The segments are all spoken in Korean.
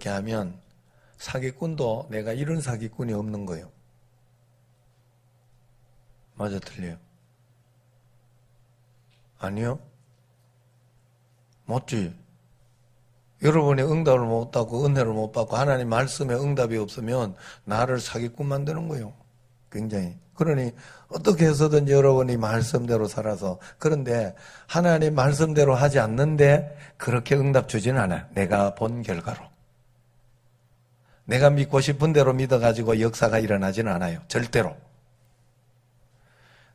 이렇게 하면 사기꾼도 내가 이런 사기꾼이 없는 거예요. 맞아, 틀려요? 아니요? 맞지? 여러분이 응답을 못 받고 은혜를 못 받고 하나님 말씀에 응답이 없으면 나를 사기꾼 만드는 거예요. 굉장히. 그러니 어떻게 해서든지 여러분이 말씀대로 살아서, 그런데 하나님 말씀대로 하지 않는데 그렇게 응답 주지는 않아요. 내가 본 결과로. 내가 믿고 싶은 대로 믿어가지고 역사가 일어나지는 않아요. 절대로.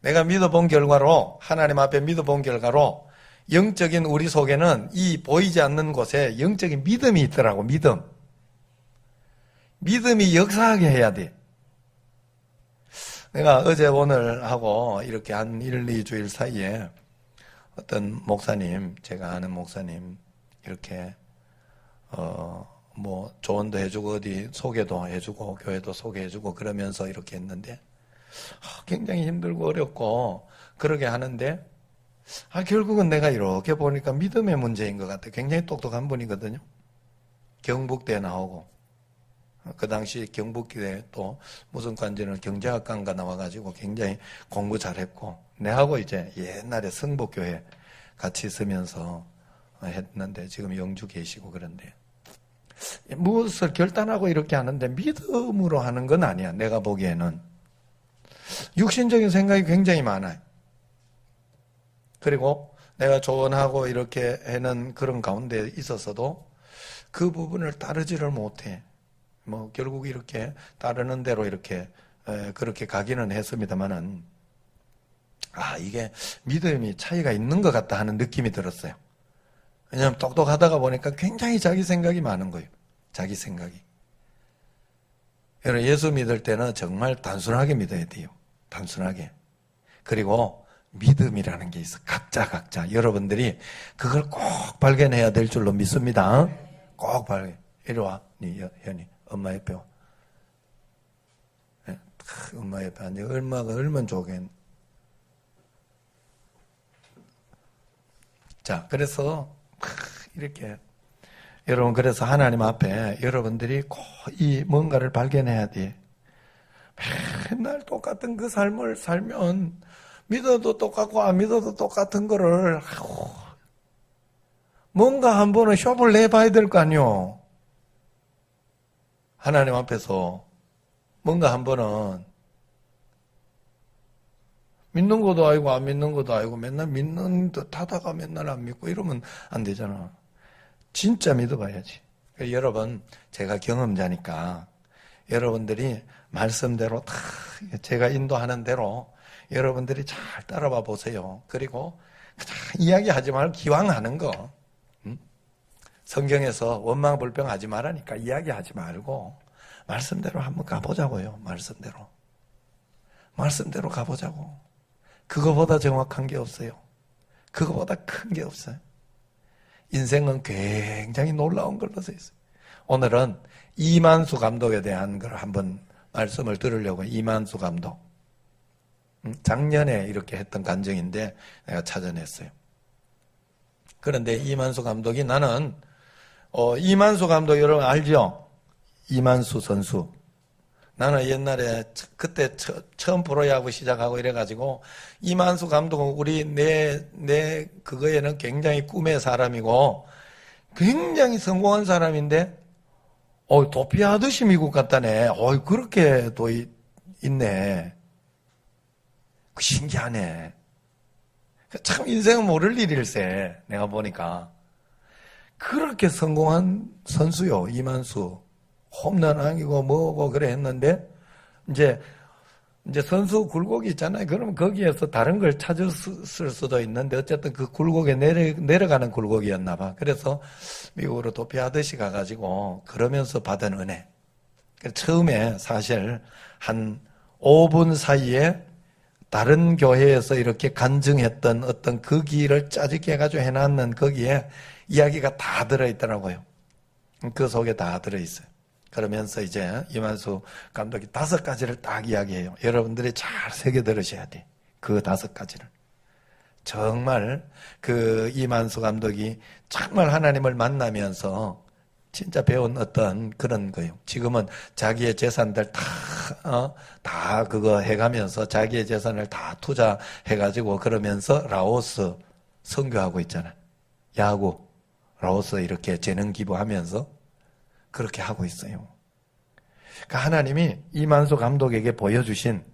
내가 믿어본 결과로, 하나님 앞에 믿어본 결과로 영적인 우리 속에는 이 보이지 않는 곳에 영적인 믿음이 있더라고. 믿음이 역사하게 해야 돼. 내가 어제 오늘 하고 이렇게 한 1, 2주일 사이에 어떤 목사님, 제가 아는 목사님 이렇게 뭐 조언도 해주고 어디 소개도 해주고 교회도 소개해주고 그러면서 이렇게 했는데 굉장히 힘들고 어렵고 그러게 하는데 결국은 내가 이렇게 보니까 믿음의 문제인 것 같아. 굉장히 똑똑한 분이거든요. 경북대 나오고 그 당시 경북대 또 무슨 관제는 경제학과인가 나와가지고 굉장히 공부 잘했고 내하고 이제 옛날에 성복교회 같이 있으면서 했는데 지금 영주 계시고 그런데 무엇을 결단하고 이렇게 하는데 믿음으로 하는 건 아니야. 내가 보기에는 육신적인 생각이 굉장히 많아요. 그리고 내가 조언하고 이렇게 하는 그런 가운데 있어서도 그 부분을 따르지를 못해. 뭐 결국 이렇게 따르는 대로 이렇게 그렇게 가기는 했습니다만은 이게 믿음이 차이가 있는 것 같다 하는 느낌이 들었어요. 왜냐하면 똑똑하다가 보니까 굉장히 자기 생각이 많은 거예요. 자기 생각이. 여러분 예수 믿을 때는 정말 단순하게 믿어야 돼요. 단순하게. 그리고 믿음이라는 게 있어. 각자 여러분들이 그걸 꼭 발견해야 될 줄로 믿습니다. 꼭 발견. 이리 와, 현이. 엄마 옆에 와. 엄마 옆에 앉아. 얼마나 좋겠네. 자, 그래서 이렇게 여러분, 그래서 하나님 앞에 여러분들이 꼭 이 뭔가를 발견해야 돼. 맨날 똑같은 그 삶을 살면 믿어도 똑같고 안 믿어도 똑같은 거를 뭔가 한 번은 쇼를 내봐야 될 거 아니요. 하나님 앞에서 뭔가 한 번은 믿는 것도 아니고 안 믿는 것도 아니고 맨날 믿는 듯 하다가 맨날 안 믿고 이러면 안 되잖아. 진짜 믿어봐야지. 여러분, 제가 경험자니까 여러분들이 말씀대로 다 제가 인도하는 대로 여러분들이 잘 따라봐 보세요. 그리고 이야기하지 말고 기왕 하는 거. 성경에서 원망불평하지 말라니까 이야기하지 말고 말씀대로 한번 가보자고요. 말씀대로 가보자고. 그거보다 정확한 게 없어요. 그거보다 큰 게 없어요. 인생은 굉장히 놀라운 걸로 써 있어요. 오늘은 이만수 감독에 대한 걸 한번 말씀을 들으려고. 이만수 감독. 작년에 이렇게 했던 간증인데 내가 찾아냈어요. 그런데 이만수 감독이 나는 이만수 감독 여러분 알죠? 이만수 선수. 나는 옛날에 그때 처음 프로야구 시작하고 이래가지고 이만수 감독은 우리 내 그거에는 굉장히 꿈의 사람이고 굉장히 성공한 사람인데 도피하듯이 미국 갔다네. 그렇게 또 있네. 신기하네. 참 인생은 모를 일일세. 내가 보니까 그렇게 성공한 선수요. 이만수. 홈런 아니고 뭐고 그래 했는데 이제 선수 굴곡이 있잖아요. 그러면 거기에서 다른 걸 찾았을 수도 있는데 어쨌든 그 굴곡에 내려가는 굴곡이었나 봐. 그래서 미국으로 도피하듯이 가가지고 그러면서 받은 은혜. 처음에 사실 한 5분 사이에 다른 교회에서 이렇게 간증했던 어떤 그 길을 짜집게 해가지고 해놨는 거기에 이야기가 다 들어있더라고요. 그 속에 다 들어있어요. 그러면서 이제 이만수 감독이 5가지를 딱 이야기해요. 여러분들이 잘 새겨 들으셔야 돼. 그 5가지를. 정말 그 이만수 감독이 정말 하나님을 만나면서 진짜 배운 어떤 그런 거예요. 지금은 자기의 재산들 다 그거 해가면서 자기의 재산을 다 투자해가지고 그러면서 라오스 선교하고 있잖아요. 야구, 라오스 이렇게 재능 기부하면서 그렇게 하고 있어요. 그러니까 하나님이 이만수 감독에게 보여주신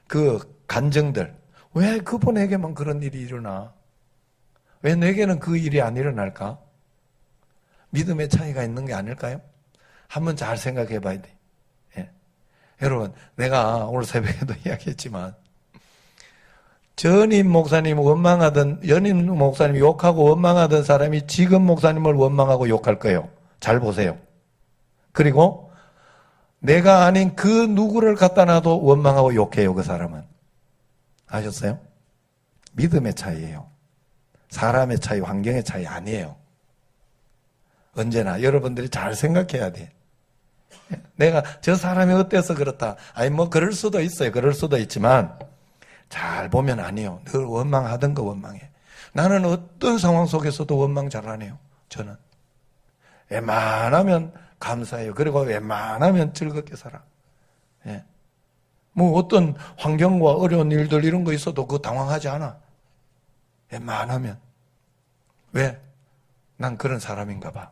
그 간증들, 왜 그분에게만 그런 일이 일어나? 왜 내게는 그 일이 안 일어날까? 믿음의 차이가 있는 게 아닐까요? 한번 잘 생각해 봐야 돼. 예. 여러분, 내가 오늘 새벽에도 이야기했지만, 전임 목사님 원망하던, 연임 목사님 욕하고 원망하던 사람이 지금 목사님을 원망하고 욕할 거예요. 잘 보세요. 그리고 내가 아닌 그 누구를 갖다 놔도 원망하고 욕해요, 그 사람은. 아셨어요? 믿음의 차이예요. 사람의 차이, 환경의 차이 아니에요. 언제나 여러분들이 잘 생각해야 돼. 내가 저 사람이 어때서 그렇다. 아니 뭐 그럴 수도 있어요. 그럴 수도 있지만 잘 보면 아니에요. 늘 원망하던 거 원망해. 나는 어떤 상황 속에서도 원망 잘하네요. 저는 웬만하면 감사해요. 그리고 웬만하면 즐겁게 살아. 예. 뭐 어떤 환경과 어려운 일들 이런 거 있어도 그거 당황하지 않아. 웬만하면. 왜? 난 그런 사람인가 봐.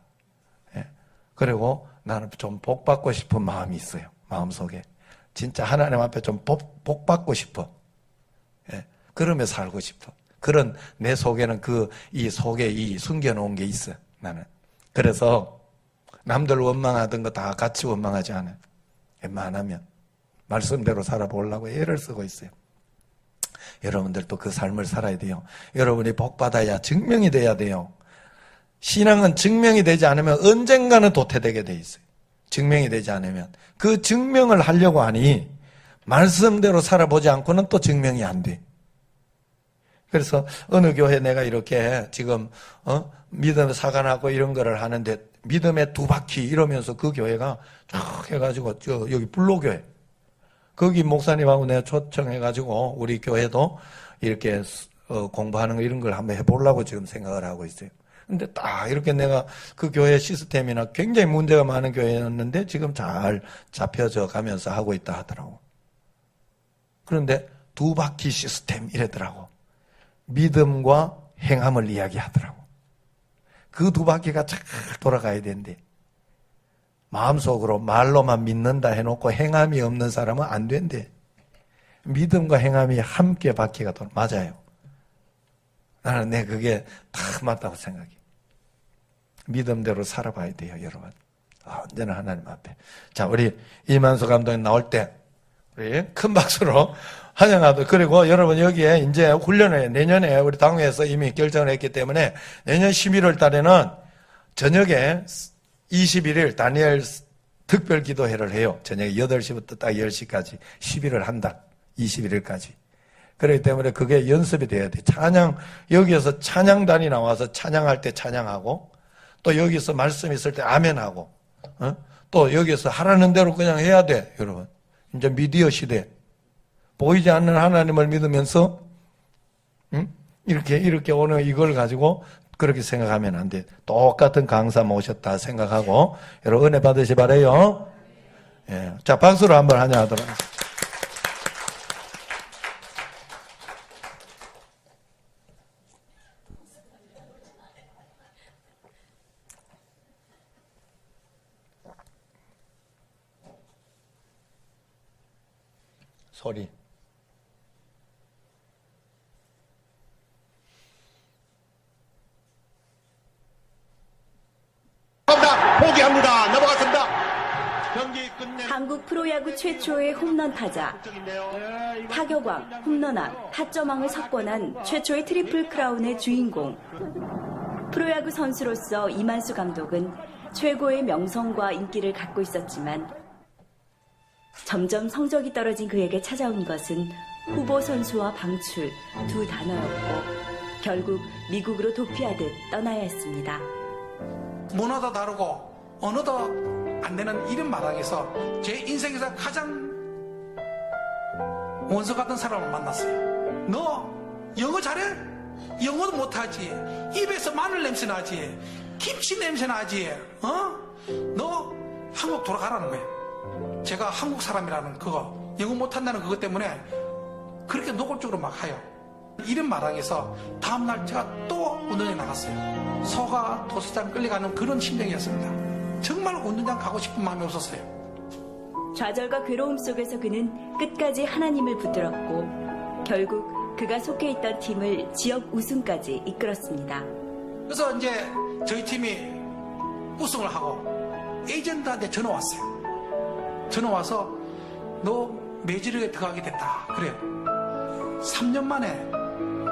예. 그리고 나는 좀 복 받고 싶은 마음이 있어요. 마음속에. 진짜 하나님 앞에 좀 복 받고 싶어. 예. 그러며 살고 싶어. 그런 내 속에는 이 속에 이 숨겨놓은 게 있어요. 나는. 그래서 남들 원망하던 거 다 같이 원망하지 않아요. 웬만하면. 말씀대로 살아보려고 애를 쓰고 있어요. 여러분들도 그 삶을 살아야 돼요. 여러분이 복 받아야 증명이 돼야 돼요. 신앙은 증명이 되지 않으면 언젠가는 도태되게 돼 있어요. 증명이 되지 않으면. 그 증명을 하려고 하니 말씀대로 살아보지 않고는 또 증명이 안 돼. 그래서 어느 교회 내가 이렇게 지금 믿음 사관하고 이런 거를 하는데 믿음의 두 바퀴 이러면서 그 교회가 쫙 해가지고 여기 불로교회 거기 목사님하고 내가 초청해가지고 우리 교회도 이렇게 공부하는 거 이런 걸 한번 해보려고 지금 생각을 하고 있어요. 근데 딱 이렇게 내가 그 교회 시스템이나 굉장히 문제가 많은 교회였는데 지금 잘 잡혀져 가면서 하고 있다 하더라고. 그런데 두 바퀴 시스템 이랬더라고. 믿음과 행함을 이야기하더라고. 그 두 바퀴가 잘 돌아가야 되는데 마음속으로 말로만 믿는다 해놓고 행함이 없는 사람은 안 된대. 믿음과 행함이 함께 바퀴가 돌아. 맞아요. 나는 그게 다 맞다고 생각해. 믿음대로 살아봐야 돼요, 여러분. 언제나 하나님 앞에. 자, 우리 이만수 감독님 나올 때 우리 큰 박수로 환영하도록. 그리고 여러분 여기에 이제 훈련을 내년에 우리 당회에서 이미 결정을 했기 때문에 내년 11월 달에는 저녁에 21일 다니엘 특별 기도회를 해요. 저녁에 8시부터 딱 10시까지 11월 한 달 21일까지. 그렇기 때문에 그게 연습이 돼야 돼. 찬양, 여기에서 찬양단이 나와서 찬양할 때 찬양하고 또 여기서 말씀 있을 때 아멘하고 또 여기서 하라는 대로 그냥 해야 돼. 여러분 이제 미디어 시대 보이지 않는 하나님을 믿으면서 이렇게 오늘 이걸 가지고 그렇게 생각하면 안 돼. 똑같은 강사 모셨다 생각하고 여러분 은혜 받으시 바래요. 예. 자, 박수로 한번 환영하도록 하겠습니다. 소리. 포기합니다. 넘어갔습니다. 경기 끝내. 한국 프로야구 최초의 홈런 타자, 타격왕, 홈런왕, 타점왕을 석권한 최초의 트리플 크라운의 주인공. 프로야구 선수로서 이만수 감독은 최고의 명성과 인기를 갖고 있었지만 점점 성적이 떨어진 그에게 찾아온 것은 후보 선수와 방출 두 단어였고 결국 미국으로 도피하듯 떠나야 했습니다. 문화도 다르고 언어도 안 되는 이런 마당에서 제 인생에서 가장 원수 같은 사람을 만났어요. 너 영어 잘해? 영어도 못하지. 입에서 마늘 냄새 나지. 김치 냄새 나지. 너 한국 돌아가라는 거예요. 제가 한국 사람이라는 그거, 영어 못한다는 그것 때문에 그렇게 노골적으로 막 해요. 이런 마당에서 다음날 제가 또 운동에 나갔어요. 소가 도시장 끌려가는 그런 심정이었습니다. 정말 운동장 가고 싶은 마음이 없었어요. 좌절과 괴로움 속에서 그는 끝까지 하나님을 붙들었고 결국 그가 속해 있던 팀을 지역 우승까지 이끌었습니다. 그래서 이제 저희 팀이 우승을 하고 에이전트한테 전화 왔어요. 전화 와서 너 메이저리그에 들어가게 됐다. 그래요. 3년 만에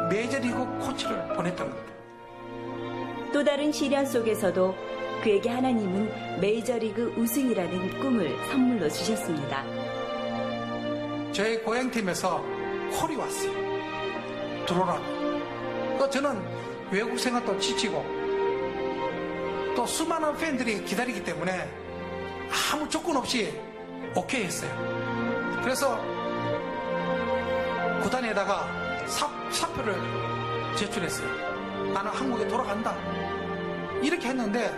메이저리그 코치를 보냈던 겁니다. 또 다른 시련 속에서도 그에게 하나님은 메이저리그 우승이라는 꿈을 선물로 주셨습니다. 저희 고향팀에서 콜이 왔어요. 들어오라고. 저는 외국 생활도 지치고 또 수많은 팬들이 기다리기 때문에 아무 조건 없이 오케이 했어요. 그래서 구단에다가 사표를 제출했어요. 나는 한국에 돌아간다. 이렇게 했는데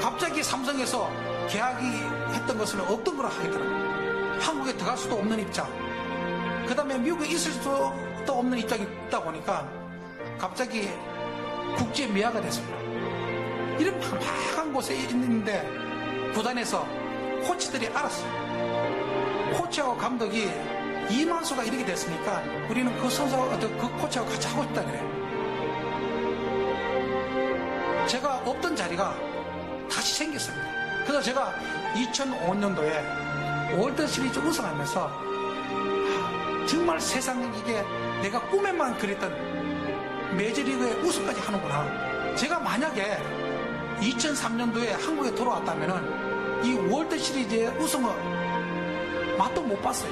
갑자기 삼성에서 계약이 했던 것을 없던 거라 하더라고요. 한국에 들어갈 수도 없는 입장. 그 다음에 미국에 있을 수도 없는 입장이 있다 보니까 갑자기 국제 미아가 됐습니다. 이런 막막한 곳에 있는데 구단에서 코치들이 알았어요. 코치하고 감독이 이만수가 이렇게 됐으니까 우리는 그 선수하고 그 코치하고 같이 하고 싶다 그래요. 제가 없던 자리가 다시 생겼습니다. 그래서 제가 2005년도에 월드시리즈 우승하면서 정말 세상에 이게 내가 꿈에만 그랬던 메이저리그의 우승까지 하는구나. 제가 만약에 2003년도에 한국에 돌아왔다면은 이 월드시리즈의 우승을 맛도 못 봤어요.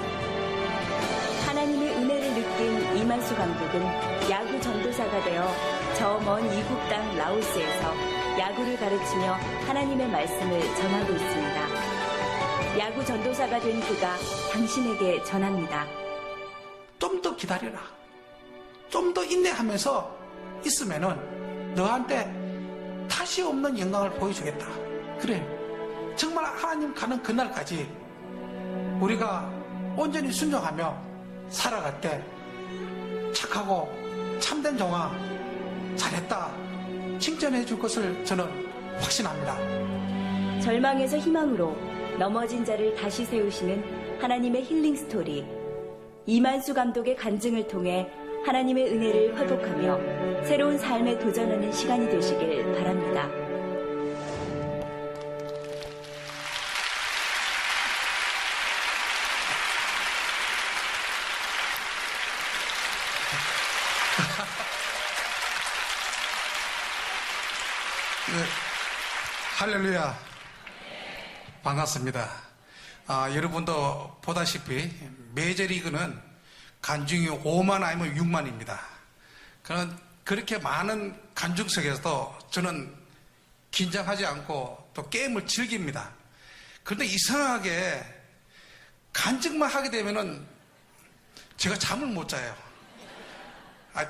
하나님의 은혜를 느낀 이만수 감독은 야구 전도사가 되어 저 먼 이국 땅 라오스에서 야구를 가르치며 하나님의 말씀을 전하고 있습니다. 야구 전도사가 된 그가 당신에게 전합니다. 좀 더 기다려라. 좀 더 인내하면서 있으면은 너한테 다시 없는 영광을 보여주겠다. 그래. 정말 하나님 가는 그날까지 우리가 온전히 순종하며 살아갈 때 착하고 참된 종아 잘했다 칭찬해 줄 것을 저는 확신합니다. 절망에서 희망으로 넘어진 자를 다시 세우시는 하나님의 힐링 스토리. 이만수 감독의 간증을 통해 하나님의 은혜를 회복하며 새로운 삶에 도전하는 시간이 되시길 바랍니다. 네, 할렐루야. 반갑습니다. 여러분도 보다시피 메이저리그는 관중이 5만 아니면 6만입니다. 그렇게 많은 관중 속에서도 저는 긴장하지 않고 또 게임을 즐깁니다. 그런데 이상하게 관중만 하게 되면은 제가 잠을 못 자요.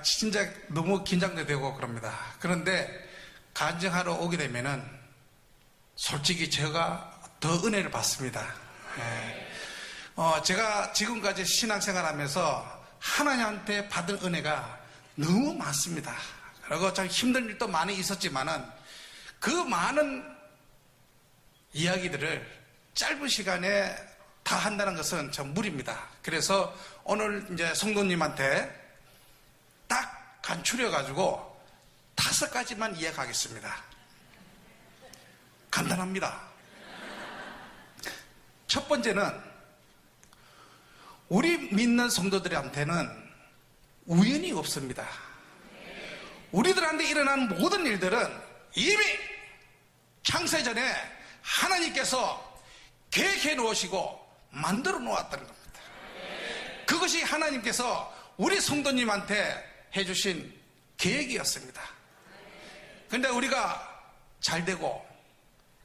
진짜 너무 긴장도 되고 그럽니다. 그런데 간증하러 오게 되면은 솔직히 제가 더 은혜를 받습니다. 제가 지금까지 신앙생활 하면서 하나님한테 받은 은혜가 너무 많습니다. 그리고 참 힘든 일도 많이 있었지만은 그 많은 이야기들을 짧은 시간에 다 한다는 것은 참 무리입니다. 그래서 오늘 이제 성도님한테 딱 간추려가지고 5가지만 이야기하겠습니다. 간단합니다. 첫 번째는 우리 믿는 성도들한테는 우연이 없습니다. 우리들한테 일어난 모든 일들은 이미 창세전에 하나님께서 계획해 놓으시고 만들어 놓았다는 겁니다. 그것이 하나님께서 우리 성도님한테 해주신 계획이었습니다. 그런데 우리가 잘 되고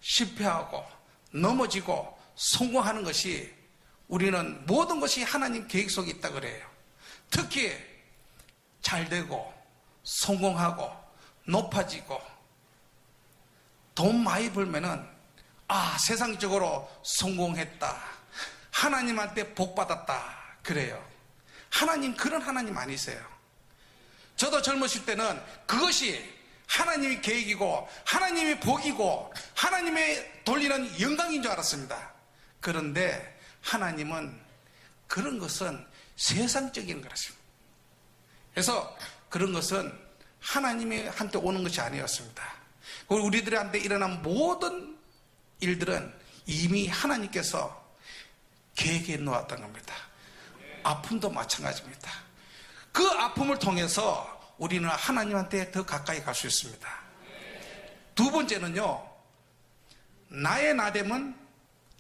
실패하고 넘어지고 성공하는 것이 우리는 모든 것이 하나님 계획 속에 있다 그래요. 특히 잘 되고 성공하고 높아지고 돈 많이 벌면은 세상적으로 성공했다, 하나님한테 복 받았다 그래요. 하나님 그런 하나님 아니세요. 저도 젊으실 때는 그것이 하나님의 계획이고 하나님의 복이고 하나님의 돌리는 영광인 줄 알았습니다. 그런데 하나님은 그런 것은 세상적인 것입니다. 그래서 그런 것은 하나님한테 오는 것이 아니었습니다. 우리들한테 일어난 모든 일들은 이미 하나님께서 계획해 놓았던 겁니다. 아픔도 마찬가지입니다. 그 아픔을 통해서 우리는 하나님한테 더 가까이 갈 수 있습니다. 두 번째는요, 나의 나됨은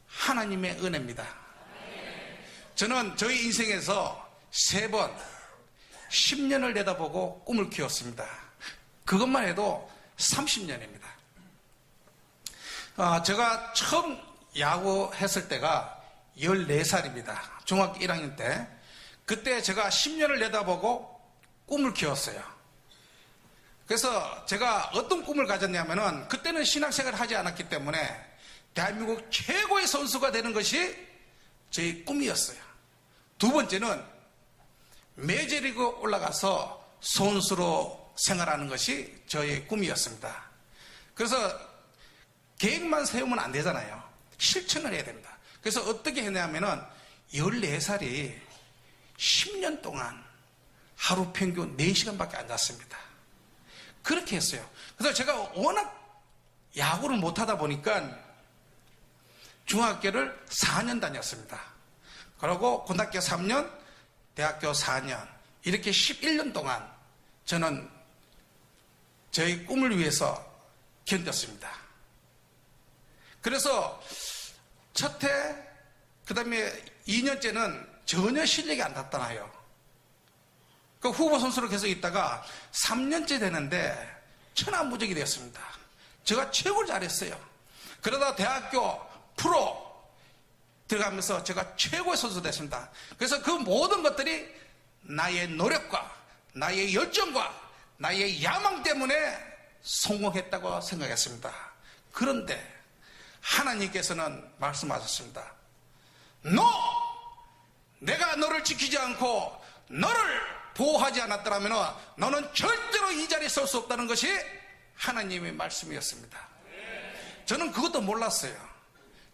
하나님의 은혜입니다. 저는 저희 인생에서 3번 10년을 내다보고 꿈을 키웠습니다. 그것만 해도 30년입니다. 제가 처음 야구했을 때가 14살입니다. 중학교 1학년 때. 그때 제가 10년을 내다보고 꿈을 키웠어요. 그래서 제가 어떤 꿈을 가졌냐면은, 그때는 신학생활을 하지 않았기 때문에 대한민국 최고의 선수가 되는 것이 저희 꿈이었어요. 두 번째는 메이저리그 올라가서 선수로 생활하는 것이 저의 꿈이었습니다. 그래서 계획만 세우면 안 되잖아요. 실천을 해야 됩니다. 그래서 어떻게 했냐면은 14살이 10년 동안 하루 평균 4시간밖에 안 잤습니다. 그렇게 했어요. 그래서 제가 워낙 야구를 못하다 보니까 중학교를 4년 다녔습니다. 그리고 고등학교 3년, 대학교 4년, 이렇게 11년 동안 저는 저희 꿈을 위해서 견뎠습니다. 그래서 첫 해, 그 다음에 2년째는 전혀 실력이 안 나타나요. 그 후보 선수로 계속 있다가 3년째 되는데 천하무적이 되었습니다. 제가 최고를 잘했어요. 그러다 대학교 프로 들어가면서 제가 최고의 선수 됐습니다. 그래서 그 모든 것들이 나의 노력과 나의 열정과 나의 야망 때문에 성공했다고 생각했습니다. 그런데 하나님께서는 말씀하셨습니다. 내가 너를 지키지 않고 너를 보호하지 않았더라면 너는 절대로 이 자리에 설 수 없다는 것이 하나님의 말씀이었습니다. 저는 그것도 몰랐어요.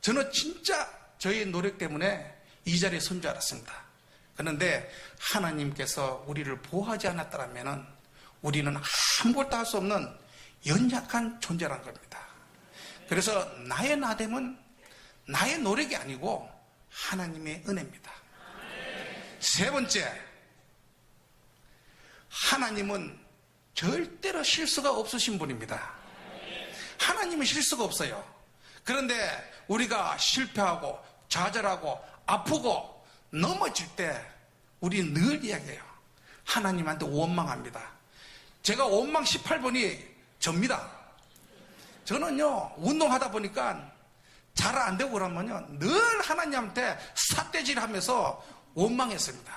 저는 진짜 저의 노력 때문에 이 자리에 선 줄 알았습니다. 그런데 하나님께서 우리를 보호하지 않았더라면 우리는 아무것도 할 수 없는 연약한 존재란 겁니다. 그래서 나의 나됨은 나의 노력이 아니고 하나님의 은혜입니다. 세 번째, 하나님은 절대로 실수가 없으신 분입니다. 하나님은 실수가 없어요. 그런데 우리가 실패하고 좌절하고 아프고 넘어질 때 우리 늘 이야기해요. 하나님한테 원망합니다. 제가 원망 18번이 접니다. 저는요, 운동하다 보니까 잘 안 되고 그러면요, 늘 하나님한테 삿대질 하면서 원망했습니다.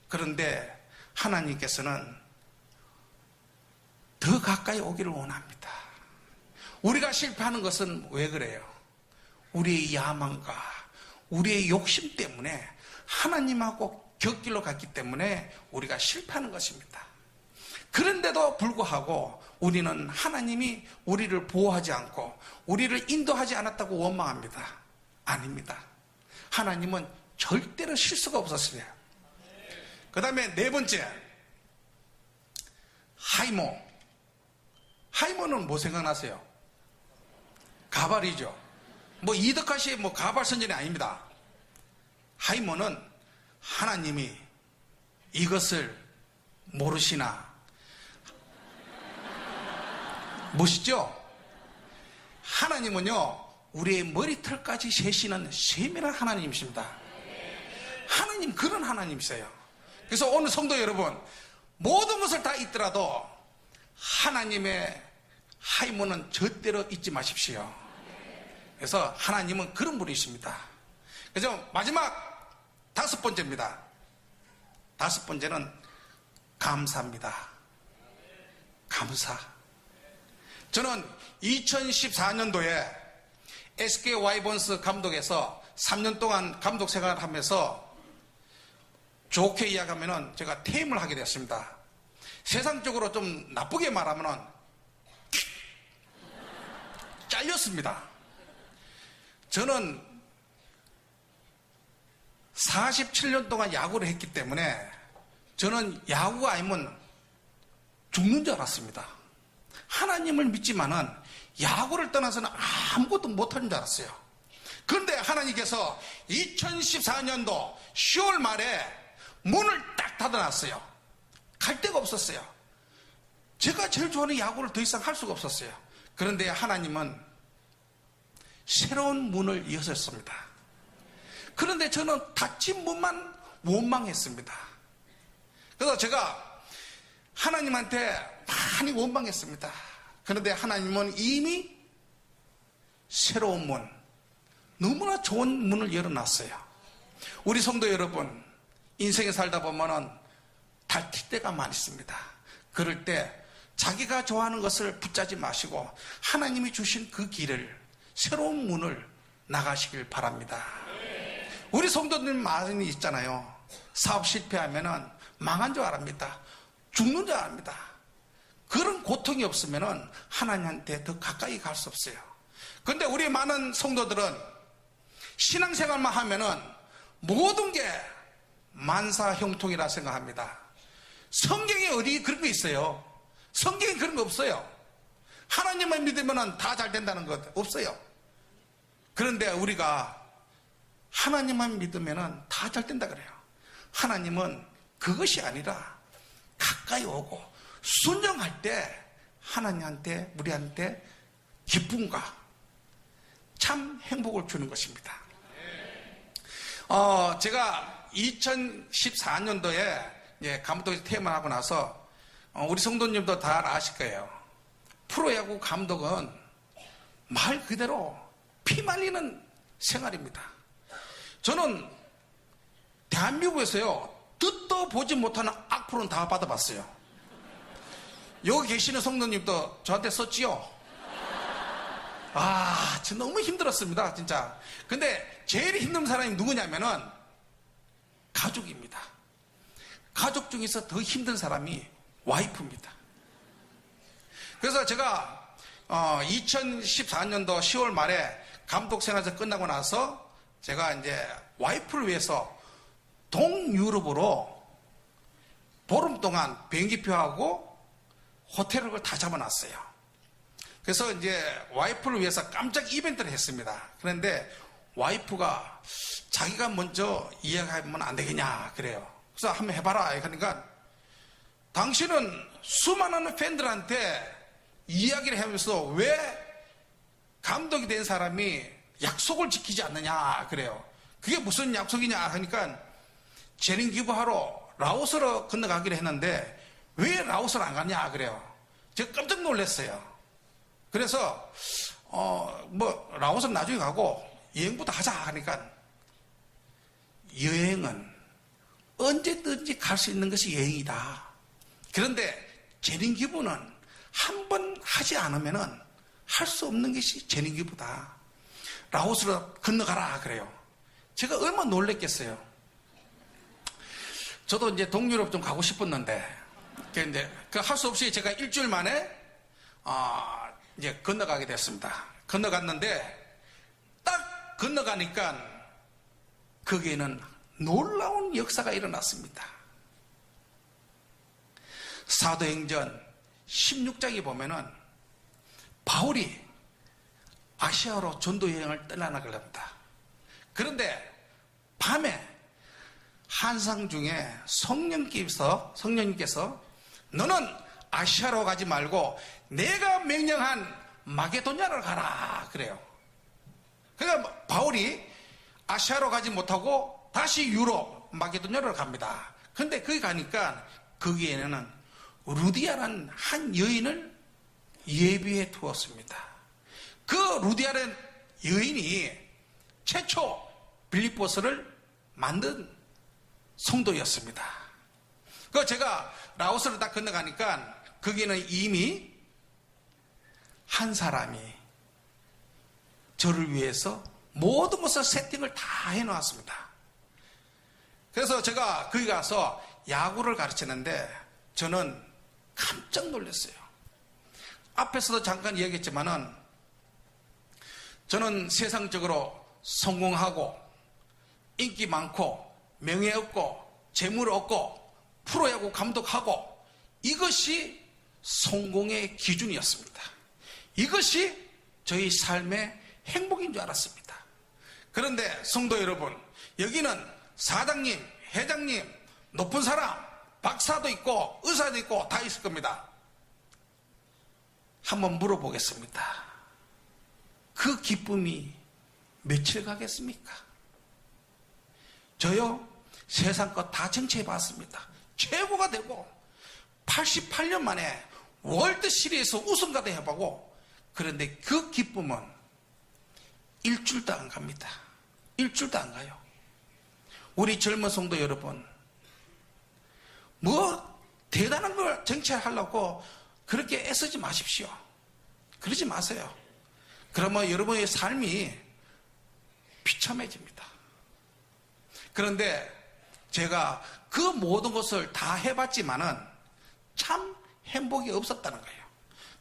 그런데 하나님께서는 더 가까이 오기를 원합니다. 우리가 실패하는 것은 왜 그래요? 우리의 야망과 우리의 욕심 때문에 하나님하고 곁길로 갔기 때문에 우리가 실패하는 것입니다. 그런데도 불구하고 우리는 하나님이 우리를 보호하지 않고 우리를 인도하지 않았다고 원망합니다. 아닙니다. 하나님은 절대로 실수가 없었어요. 그 다음에 네 번째, 하이모. 하이모는 뭐 생각나세요? 가발이죠. 뭐 이덕화시의 뭐 가발 선전이 아닙니다. 하이모는 하나님이 이것을 모르시나. 멋있죠? 하나님은요, 우리의 머리털까지 세시는 세밀한 하나님이십니다. 하나님 그런 하나님이세요. 그래서 오늘 성도 여러분, 모든 것을 다 잊더라도 하나님의 하이모는 절대로 잊지 마십시오. 그래서 하나님은 그런 분이십니다. 그래서 마지막 5번째입니다. 5번째는 감사입니다. 감사. 저는 2014년도에 SK 와이번스 감독에서 3년 동안 감독 생활을 하면서 좋게 이야기하면 제가 퇴임을 하게 됐습니다. 세상적으로 좀 나쁘게 말하면 잘렸습니다. 저는 47년 동안 야구를 했기 때문에 저는 야구가 아니면 죽는 줄 알았습니다. 하나님을 믿지만은 야구를 떠나서는 아무것도 못하는 줄 알았어요. 그런데 하나님께서 2014년도 10월 말에 문을 딱 닫아놨어요. 갈 데가 없었어요. 제가 제일 좋아하는 야구를 더 이상 할 수가 없었어요. 그런데 하나님은 새로운 문을 여셨습니다. 그런데 저는 닫힌 문만 원망했습니다. 그래서 제가 하나님한테 많이 원망했습니다. 그런데 하나님은 이미 새로운 문, 너무나 좋은 문을 열어놨어요. 우리 성도 여러분, 인생에 살다 보면은 닫힐 때가 많이 있습니다. 그럴 때 자기가 좋아하는 것을 붙잡지 마시고 하나님이 주신 그 길을, 새로운 문을 나가시길 바랍니다. 우리 성도들 많이 있잖아요. 사업 실패하면은 망한 줄 압니다. 죽는 줄 압니다. 그런 고통이 없으면은 하나님한테 더 가까이 갈 수 없어요. 그런데 우리 많은 성도들은 신앙생활만 하면은 모든 게 만사형통이라 생각합니다. 성경에 어디 그런 거 있어요? 성경에 그런 거 없어요. 하나님만 믿으면 다 잘 된다는 것 없어요. 그런데 우리가 하나님만 믿으면 다 잘 된다 그래요. 하나님은 그것이 아니라 가까이 오고 순종할 때 하나님한테, 우리한테 기쁨과 참 행복을 주는 것입니다. 제가 2014년도에 감독에서 퇴임하고 나서 우리 성도님도 다 아실 거예요. 프로야구 감독은 말 그대로 피 말리는 생활입니다. 저는 대한민국에서요, 듣도 보지 못하는 악플은 다 받아봤어요. 여기 계시는 성도님도 저한테 썼지요? 저 너무 힘들었습니다, 진짜. 근데 제일 힘든 사람이 누구냐면은 가족입니다. 가족 중에서 더 힘든 사람이 와이프입니다. 그래서 제가 2014년도 10월 말에 감독 생활에서 끝나고 나서 제가 이제 와이프를 위해서 동유럽으로 보름 동안 비행기표하고 호텔을 다 잡아놨어요. 그래서 이제 와이프를 위해서 깜짝 이벤트를 했습니다. 그런데 와이프가 자기가 먼저 이야기하면 안 되겠냐 그래요. 그래서 한번 해봐라. 그러니까 당신은 수많은 팬들한테 이야기를 하면서 왜 감독이 된 사람이 약속을 지키지 않느냐 그래요. 그게 무슨 약속이냐 하니까 재능 기부하러 라오스로 건너가기로 했는데 왜 라오스를 안 가냐 그래요. 제가 깜짝 놀랐어요. 그래서 라오스는 나중에 가고 여행부터 하자 하니까 여행은 언제든지 갈 수 있는 것이 여행이다. 그런데 재능 기부는 한 번 하지 않으면은 할 수 없는 것이 재능 기부다. 라오스로 건너가라 그래요. 제가 얼마나 놀랬겠어요. 저도 이제 동유럽 좀 가고 싶었는데, 이제 할 수 없이 제가 일주일 만에 이제 건너가게 됐습니다. 건너갔는데 딱 건너가니까 거기에는 놀라운 역사가 일어났습니다. 사도행전 16장에 보면은 바울이 아시아로 전도 여행을 떠나나가려 합니다. 그런데 밤에 환상 중에 성령님께서 너는 아시아로 가지 말고 내가 명령한 마게도냐로 가라 그래요. 그러니까 바울이 아시아로 가지 못하고 다시 유럽 마게도냐로 갑니다. 근데 거기 가니까 거기에는 루디아라는 한 여인을 예비해 두었습니다. 그 루디아라는 여인이 최초 빌립보서를 만든 성도였습니다. 그 제가 라오스를 딱 건너가니까 거기는 이미 한 사람이 저를 위해서 모든 것을 세팅을 다 해놓았습니다. 그래서 제가 거기 가서 야구를 가르치는데 저는 깜짝 놀랐어요. 앞에서도 잠깐 이야기했지만은 저는 세상적으로 성공하고 인기 많고 명예 얻고 재물 얻고 프로야구 감독하고 이것이 성공의 기준이었습니다. 이것이 저희 삶의 행복인 줄 알았습니다. 그런데 성도 여러분, 여기는 사장님, 회장님, 높은 사람, 박사도 있고 의사도 있고 다 있을 겁니다. 한번 물어보겠습니다. 그 기쁨이 며칠 가겠습니까? 저요, 세상 것 다 정치해 봤습니다. 최고가 되고 88년 만에 월드 시리즈 우승가도 해보고, 그런데 그 기쁨은 일주일도 안 갑니다. 일주일도 안 가요. 우리 젊은 성도 여러분, 뭐 대단한 걸 정치하려고 그렇게 애쓰지 마십시오. 그러지 마세요. 그러면 여러분의 삶이 비참해집니다. 그런데 제가 그 모든 것을 다 해봤지만은 참 행복이 없었다는 거예요.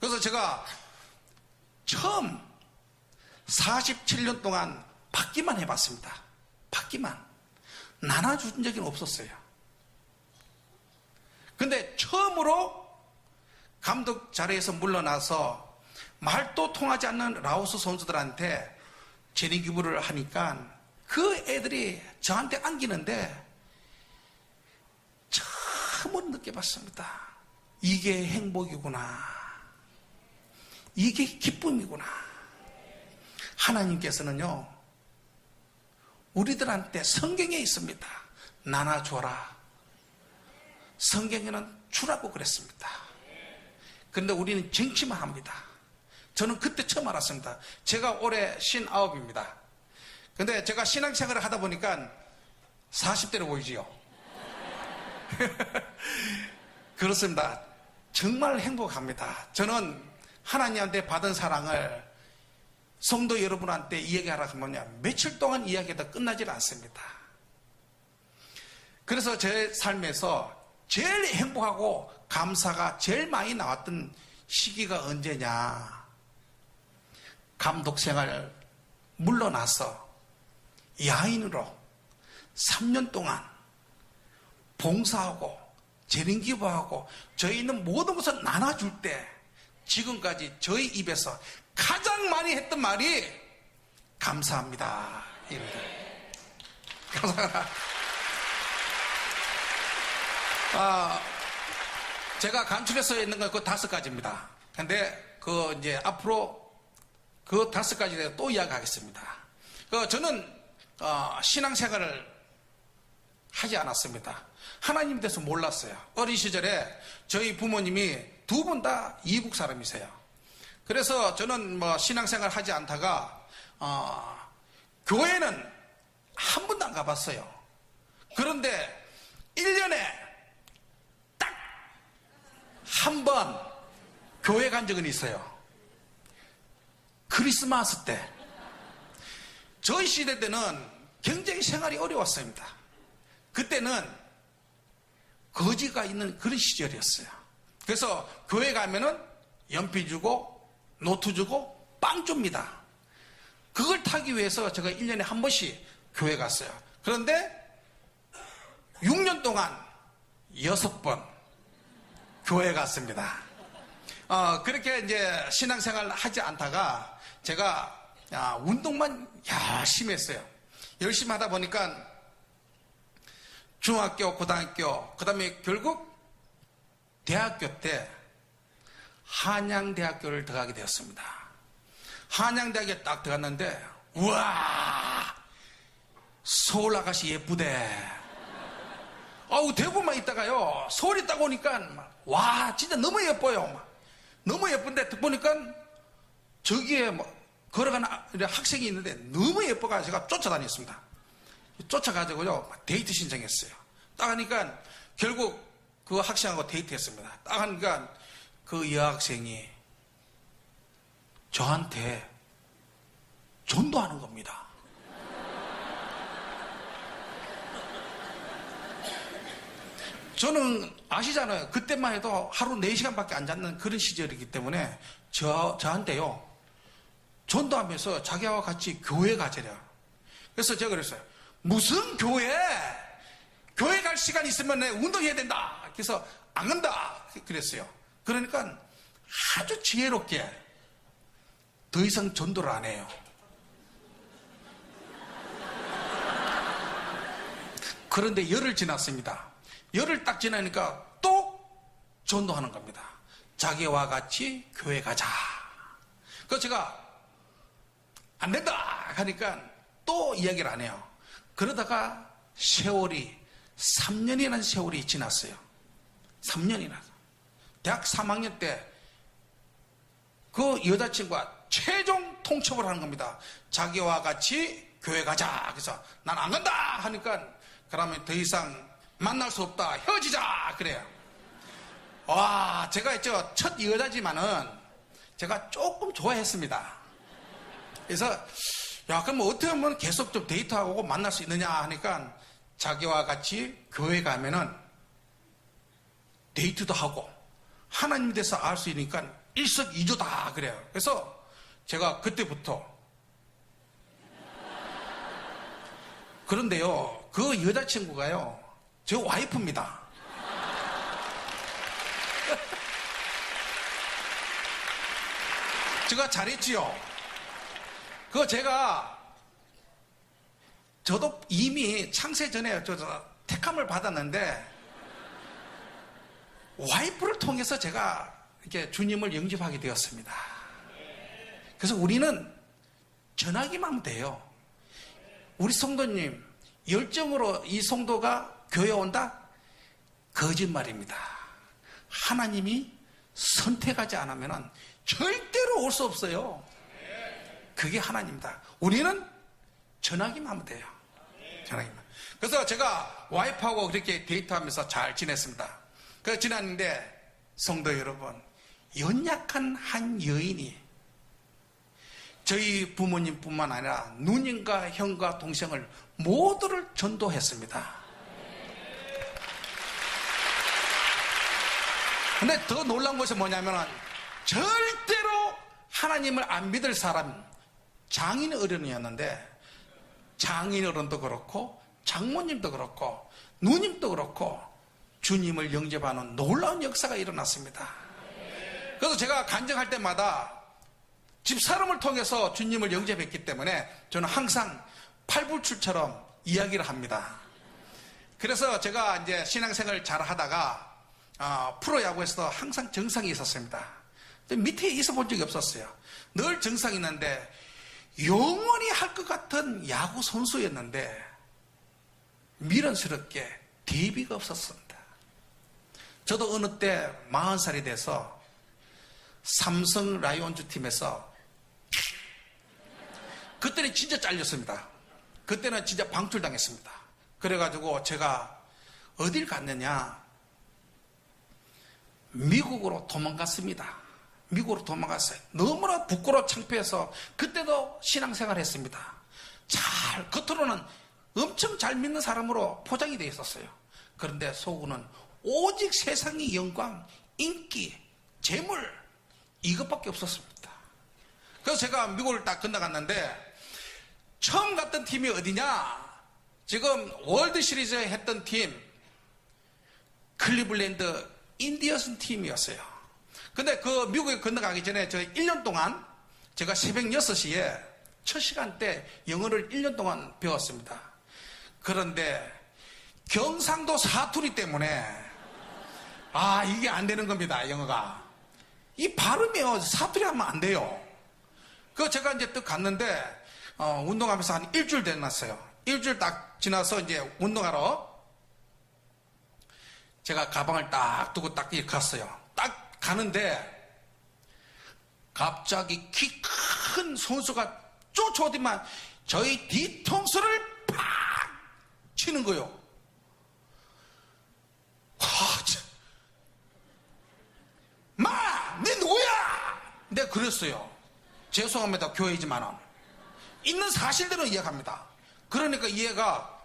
그래서 제가 처음 47년 동안 받기만 해봤습니다. 받기만. 나눠준 적은 없었어요. 근데 처음으로 감독 자리에서 물러나서 말도 통하지 않는 라오스 선수들한테 재능기부를 하니까 그 애들이 저한테 안기는데 처음으로 느껴봤습니다. 이게 행복이구나. 이게 기쁨이구나. 하나님께서는요, 우리들한테 성경에 있습니다. 나눠줘라. 성경에는 주라고 그랬습니다. 그런데 우리는 정치만 합니다. 저는 그때 처음 알았습니다. 제가 올해 59입니다. 근데 제가 신앙생활을 하다 보니까 40대로 보이지요. 그렇습니다. 정말 행복합니다. 저는 하나님한테 받은 사랑을 성도 여러분한테 이야기하라 하면 며칠 동안 이야기해도 끝나질 않습니다. 그래서 제 삶에서 제일 행복하고 감사가 제일 많이 나왔던 시기가 언제냐. 감독 생활 물러나서 야인으로 3년 동안 봉사하고 재능기부하고 저희는 모든 것을 나눠줄 때 지금까지 저희 입에서 가장 많이 했던 말이 감사합니다. 입니다. 감사합니다. 제가 간추려서 있는 건 그 5가지입니다. 근데 이제 앞으로 그 5가지에 대해서 또 이야기하겠습니다. 저는 신앙생활을 하지 않았습니다. 하나님에 대해서 몰랐어요. 어린 시절에 저희 부모님이 두 분 다 이북 사람이세요. 그래서 저는 신앙생활 하지 않다가 교회는 한 번도 안 가봤어요. 그런데 1년에 딱 한 번 교회 간 적은 있어요. 크리스마스 때. 저희 시대 때는 굉장히 생활이 어려웠습니다. 그때는 거지가 있는 그런 시절이었어요. 그래서 교회 가면은 연필 주고 노트 주고 빵 줍니다. 그걸 타기 위해서 제가 1년에 한 번씩 교회 갔어요. 그런데 6년 동안 6번 교회 갔습니다. 그렇게 이제 신앙생활 하지 않다가 제가 운동만 열심히 했어요. 열심히 하다 보니까 중학교, 고등학교, 그 다음에 결국 대학교 때 한양대학교를 들어가게 되었습니다. 한양대학에 딱 들어갔는데, 우와! 서울 아가씨 예쁘대. 대구만 있다가요, 서울 있다가 오니까, 와, 진짜 너무 예뻐요. 너무 예쁜데, 보니까 저기에 걸어가는 학생이 있는데 너무 예뻐가지고 제가 쫓아다녔습니다. 쫓아가지고요, 데이트 신청했어요. 딱 하니까 결국 그 학생하고 데이트했습니다. 딱 하니까 그 여학생이 저한테 전도하는 겁니다. 저는 아시잖아요. 그때만 해도 하루 4시간밖에 안 잤는 그런 시절이기 때문에 저한테요. 전도하면서 자기와 같이 교회 가자래요. 그래서 제가 그랬어요. 무슨 교회? 교회 갈 시간 있으면 내 운동해야 된다. 그래서 안 간다. 그랬어요. 그러니까 아주 지혜롭게 더 이상 전도를 안 해요. 그런데 열흘 지났습니다. 열흘 딱 지나니까 또 전도하는 겁니다. 자기와 같이 교회 가자. 그래서 제가 안 된다 하니까 또 이야기를 안 해요. 그러다가 세월이 3년이라는 세월이 지났어요. 3년이나. 대학 3학년 때 그 여자친구가 최종 통첩을 하는 겁니다. 자기와 같이 교회 가자. 그래서 난 안 간다 하니까 그러면 더 이상 만날 수 없다. 헤어지자. 그래요. 와, 제가 첫 여자지만은 제가 조금 좋아했습니다. 그래서 야, 그럼 어떻게 하면 계속 좀 데이트하고 만날 수 있느냐 하니까 자기와 같이 교회 가면은 데이트도 하고 하나님에 대해서 알 수 있으니까 일석이조다 그래요. 그래서 제가 그때부터 그런데요, 그 여자친구가요, 저 와이프입니다. 제가 잘했지요. 그거 저도 이미 창세 전에 택함을 받았는데 와이프를 통해서 제가 이렇게 주님을 영접하게 되었습니다. 그래서 우리는 전하기만 하면 돼요. 우리 성도님 열정으로 이 성도가 교회 온다? 거짓말입니다. 하나님이 선택하지 않으면 절대로 올 수 없어요. 그게 하나님입니다. 우리는 전하기만 하면 돼요. 전하기만. 그래서 제가 와이프하고 그렇게 데이트하면서 잘 지냈습니다. 그래서 지났는데 성도 여러분, 연약한 한 여인이 저희 부모님뿐만 아니라 누님과 형과 동생을 모두를 전도했습니다. 근데 더 놀라운 것이 뭐냐면 절대로 하나님을 안 믿을 사람, 장인 어른이었는데 장인 어른도 그렇고 장모님도 그렇고 누님도 그렇고 주님을 영접하는 놀라운 역사가 일어났습니다. 그래서 제가 간증할 때마다 집사람을 통해서 주님을 영접했기 때문에 저는 항상 팔불출처럼 이야기를 합니다. 그래서 제가 이제 신앙생활을 잘 하다가 프로야구에서도 항상 정상이 있었습니다. 밑에 있어 본 적이 없었어요. 늘 정상이 있는데 영원히 할 것 같은 야구 선수였는데 미련스럽게 데뷔가 없었습니다. 저도 어느 때 40살이 돼서 삼성 라이온즈 팀에서 그때는 진짜 잘렸습니다. 그때는 진짜 방출당했습니다. 그래가지고 제가 어딜 갔느냐, 미국으로 도망갔습니다. 미국으로 도망갔어요. 너무나 부끄러워 창피해서 그때도 신앙생활 했습니다. 겉으로는 엄청 잘 믿는 사람으로 포장이 되어 있었어요. 그런데 속으로는 오직 세상의 영광, 인기, 재물 이것밖에 없었습니다. 그래서 제가 미국을 딱 건너갔는데 처음 갔던 팀이 어디냐? 지금 월드 시리즈 했던 팀 클리블랜드 인디언스 팀이었어요. 근데 그 미국에 건너가기 전에 저 1년 동안 제가 새벽 6시에 첫 시간 때 영어를 1년 동안 배웠습니다. 그런데 경상도 사투리 때문에 이게 안 되는 겁니다. 영어가. 이 발음이요. 사투리 하면 안 돼요. 그 제가 이제 또 갔는데 운동하면서 한 일주일 됐났어요. 일주일 딱 지나서 이제 운동하러 제가 가방을 딱 두고 딱 이렇게 갔어요. 딱 가는데 갑자기 키 큰 선수가 쫓아오더만 저희 뒤통수를 팍 치는 거요. 마! 네 누구야? 내가 그랬어요. 죄송합니다. 교회이지만은. 있는 사실대로 이야기합니다. 그러니까 얘가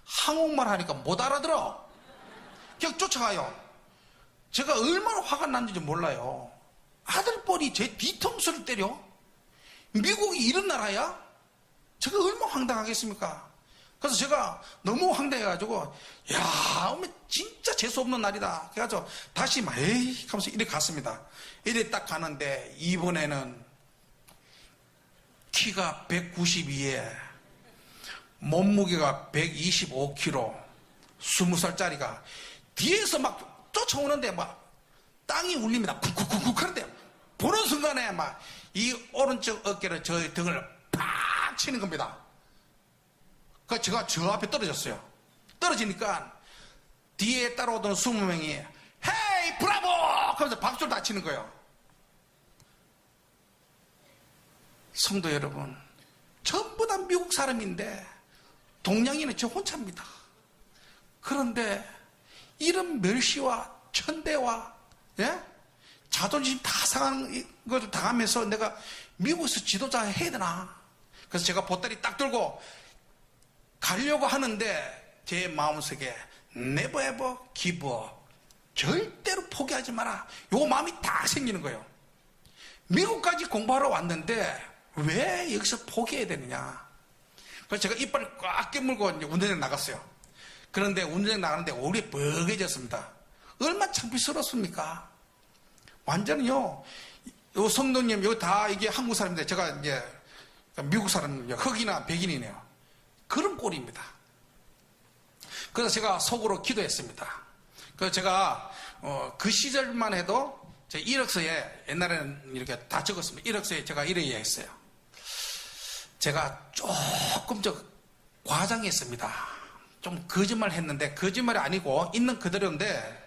한국말 하니까 못 알아들어. 그냥 쫓아가요. 제가 얼마나 화가 났는지 몰라요. 아들뻘이 제 뒤통수를 때려? 미국이 이런 나라야? 제가 얼마나 황당하겠습니까? 그래서 제가 너무 황당해가지고, 야, 어머, 진짜 재수없는 날이다. 그래가지고 다시 막, 에이, 하면서 이렇게 갔습니다. 이렇게 딱 가는데, 이번에는 키가 192에, 몸무게가 125kg, 20살짜리가 뒤에서 막 쫓아오는데 막 땅이 울립니다. 쿡쿡쿡쿡 하는데 보는 순간에 막 이 오른쪽 어깨를 저 등을 팍 치는 겁니다. 그래서 제가 저 앞에 떨어졌어요. 떨어지니까 뒤에 따라오던 20명이 헤이 브라보! 하면서 박수를 다 치는 거예요. 성도 여러분, 전부 다 미국 사람인데 동양인은 저 혼자입니다. 그런데 이런 멸시와 천대와, 예? 자존심 다 상한 것을 당하면서 내가 미국에서 지도자 해야 되나? 그래서 제가 보따리 딱 들고 가려고 하는데 제 마음속에 never ever give up. 절대로 포기하지 마라. 요 마음이 다 생기는 거예요. 미국까지 공부하러 왔는데 왜 여기서 포기해야 되느냐? 그래서 제가 이빨을 꽉 깨물고 이제 운전장 나갔어요. 그런데 운전장 나가는데 얼굴이 뻘개졌습니다. 얼마나 창피스럽습니까? 완전히요, 요 성도님, 여기 다 이게 한국 사람인데 제가 이제 미국 사람, 흑이나 백인이네요. 그런 꼴입니다. 그래서 제가 속으로 기도했습니다. 그래서 제가, 그 시절만 해도 제 이력서에 옛날에는 이렇게 다 적었습니다. 이력서에 제가 이래 이야기했어요. 제가 조금 과장했습니다. 좀 거짓말 했는데, 거짓말이 아니고 있는 그대로인데,